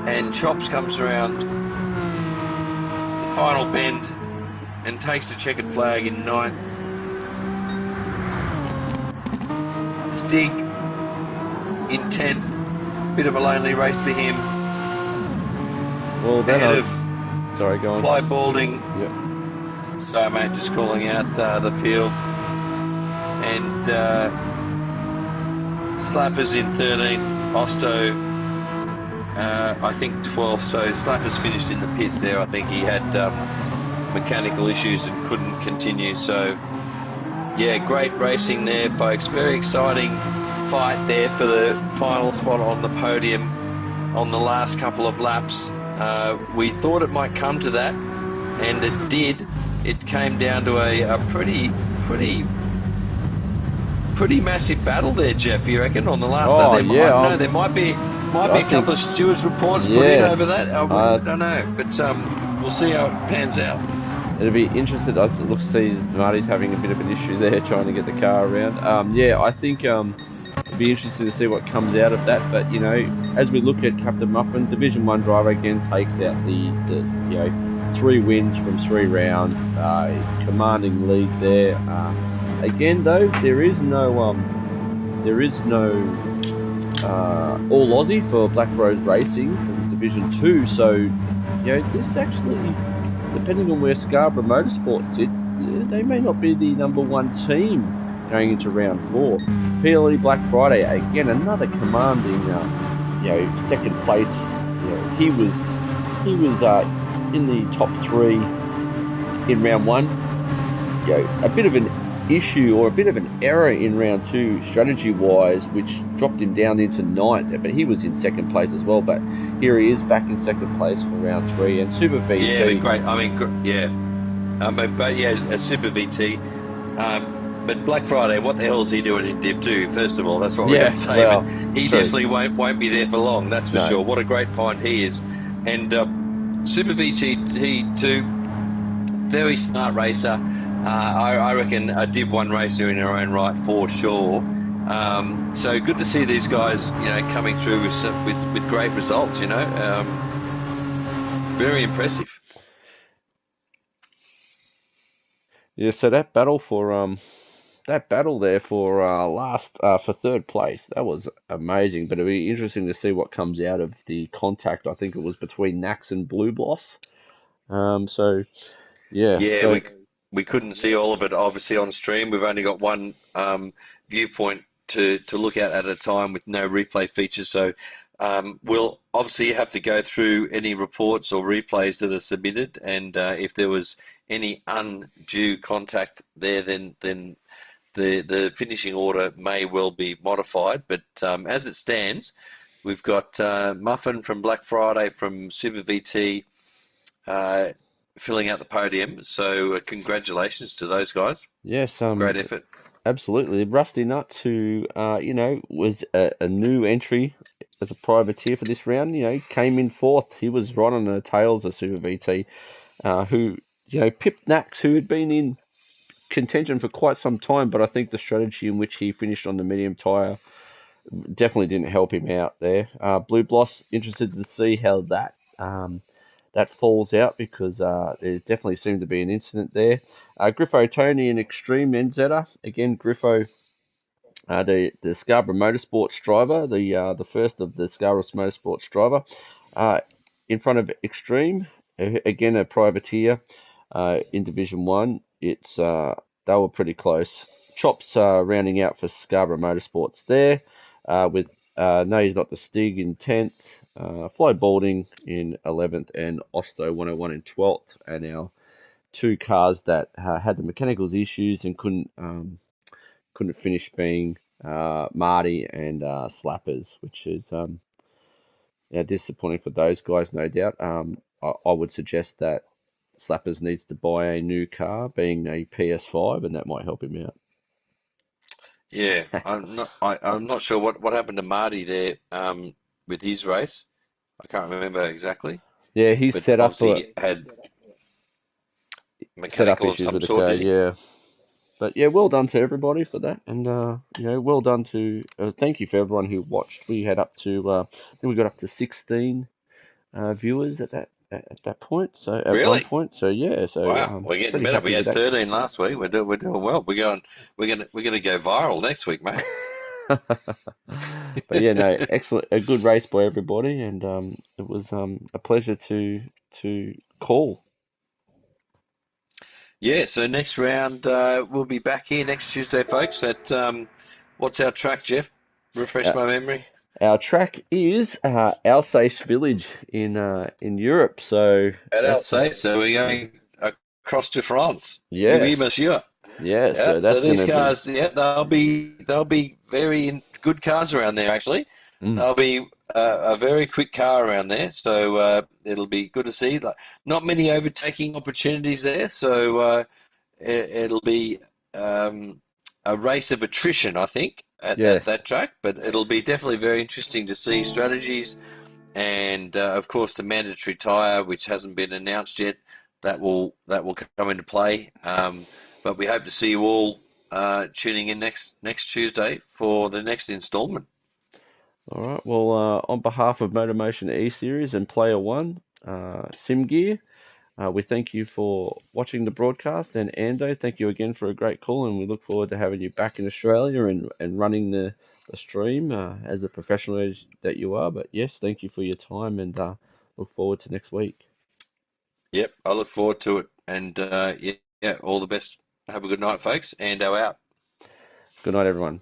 and Chops comes around the final bend and takes the checkered flag in ninth. Stig in 10th. Bit of a lonely race for him. Well, ahead of sorry, go on. Fly Balding. Yep. So, mate, just calling out the field. And Slappers in 13th. Osto, I think 12th. So Slappers finished in the pits there. I think he had mechanical issues and couldn't continue. So, yeah, great racing there, folks. Very exciting fight there for the final spot on the podium on the last couple of laps. We thought it might come to that, and it did. It came down to a pretty massive battle there, Jeff. You reckon on the last lap? There might be a couple of stewards' reports put in over that. I don't know, but we'll see how it pans out. It'll be interesting. It looks to see Marty's having a bit of an issue there trying to get the car around. I think it'll be interesting to see what comes out of that. But as we look at Captain Muffin, Division 1 driver again takes out the 3 wins from 3 rounds, commanding lead there. Again though, there is no all Aussie for Black Rose Racing from Division 2. So this actually, depending on where Scarborough Motorsport sits, they may not be the number 1 team going into round 4. PLE Black Friday, again, another commanding, second place. He was in the top 3 in round 1. A bit of an issue or a bit of an error in round 2 strategy-wise, which dropped him down into 9th, but he was in second place as well. But here he is back in second place for round 3, and Super VT. Yeah, great. I mean, Super VT. But Black Friday, what the hell is he doing in Div 2? First of all, that's what we're going to say. Well, but he definitely won't be there for long, that's for sure. What a great find he is. And Super VT too, very smart racer. I reckon a Div 1 racer in her own right for sure. So good to see these guys, coming through with great results. Very impressive. Yeah, so that battle there for for third place, that was amazing. But it'll be interesting to see what comes out of the contact. I think it was between Nax and Blue Bloss. So yeah, Yeah, so we couldn't see all of it obviously on stream. We've only got one viewpoint to look at a time with no replay features. So we'll obviously have to go through any reports or replays that are submitted, and if there was any undue contact there, then the finishing order may well be modified. But as it stands, we've got Muffin from Black Friday from Super VT uh, filling out the podium. So congratulations to those guys. yes, Great effort. absolutely. Rusty Nuts, who was a new entry as a privateer for this round, came in fourth. He was right on the tails of Super VT, who Pip Nax, who had been in contention for quite some time, but I think the strategy in which he finished on the medium tyre definitely didn't help him out there. Blue Bloss, interested to see how that falls out, because there definitely seemed to be an incident there. Griffo Tony and Extreme NZer. Again, Griffo, the Scarborough Motorsports driver, the first of the Scarborough Motorsports driver, uh, in front of Extreme, again a privateer in Division 1. They were pretty close. Chops rounding out for Scarborough Motorsports there, with No He's Not the Stig in 10th, Flo Balding in 11th, and Osto 101 in 12th, and our two cars that had the mechanicals issues and couldn't finish, being Marty and Slappers, which is disappointing for those guys, no doubt. I would suggest that Slappers needs to buy a new car, being a PS5, and that might help him out. Yeah, I'm not sure what happened to Marty there with his race. I can't remember exactly, Yeah, he's but obviously he had set up mechanical of issues with some the sort, car. did he? Yeah, but yeah, well done to everybody for that, and well done to thank you for everyone who watched. We had up to I think we got up to 16 viewers at that point. So at one Really? point, so yeah, so Wow, we're getting pretty better. We happy with had that. 13 last week. We're doing well. We're gonna go viral next week, mate. But yeah, no, excellent, a good race by everybody, and it was a pleasure to call. Yeah, so next round we'll be back here next Tuesday, folks. At what's our track, Jeff? Refresh Uh, my memory. our track is Alsace Village in Europe, so At that's Alsace, so we're going across to France. Oui, yes, monsieur. yeah, Yeah, so so that's these gonna be cars, yeah, they'll be very good cars around there. Actually, mm, they'll be a very quick car around there. So it'll be good to see. Like, not many overtaking opportunities there, so it'll be a race of attrition, I think, at yes. that track. But it'll be definitely very interesting to see strategies, and of course the mandatory tyre, which hasn't been announced yet, that will come into play. But we hope to see you all tuning in next Tuesday for the next instalment. All right. Well, on behalf of Motormotion E Series and Player1, Sim Gear, we thank you for watching the broadcast, and Ando, thank you again for a great call, and we look forward to having you back in Australia and running the stream as a professional that you are. But yes, thank you for your time, and look forward to next week. Yep, I look forward to it, and yeah, all the best. Have a good night, folks, and out. Good night, everyone.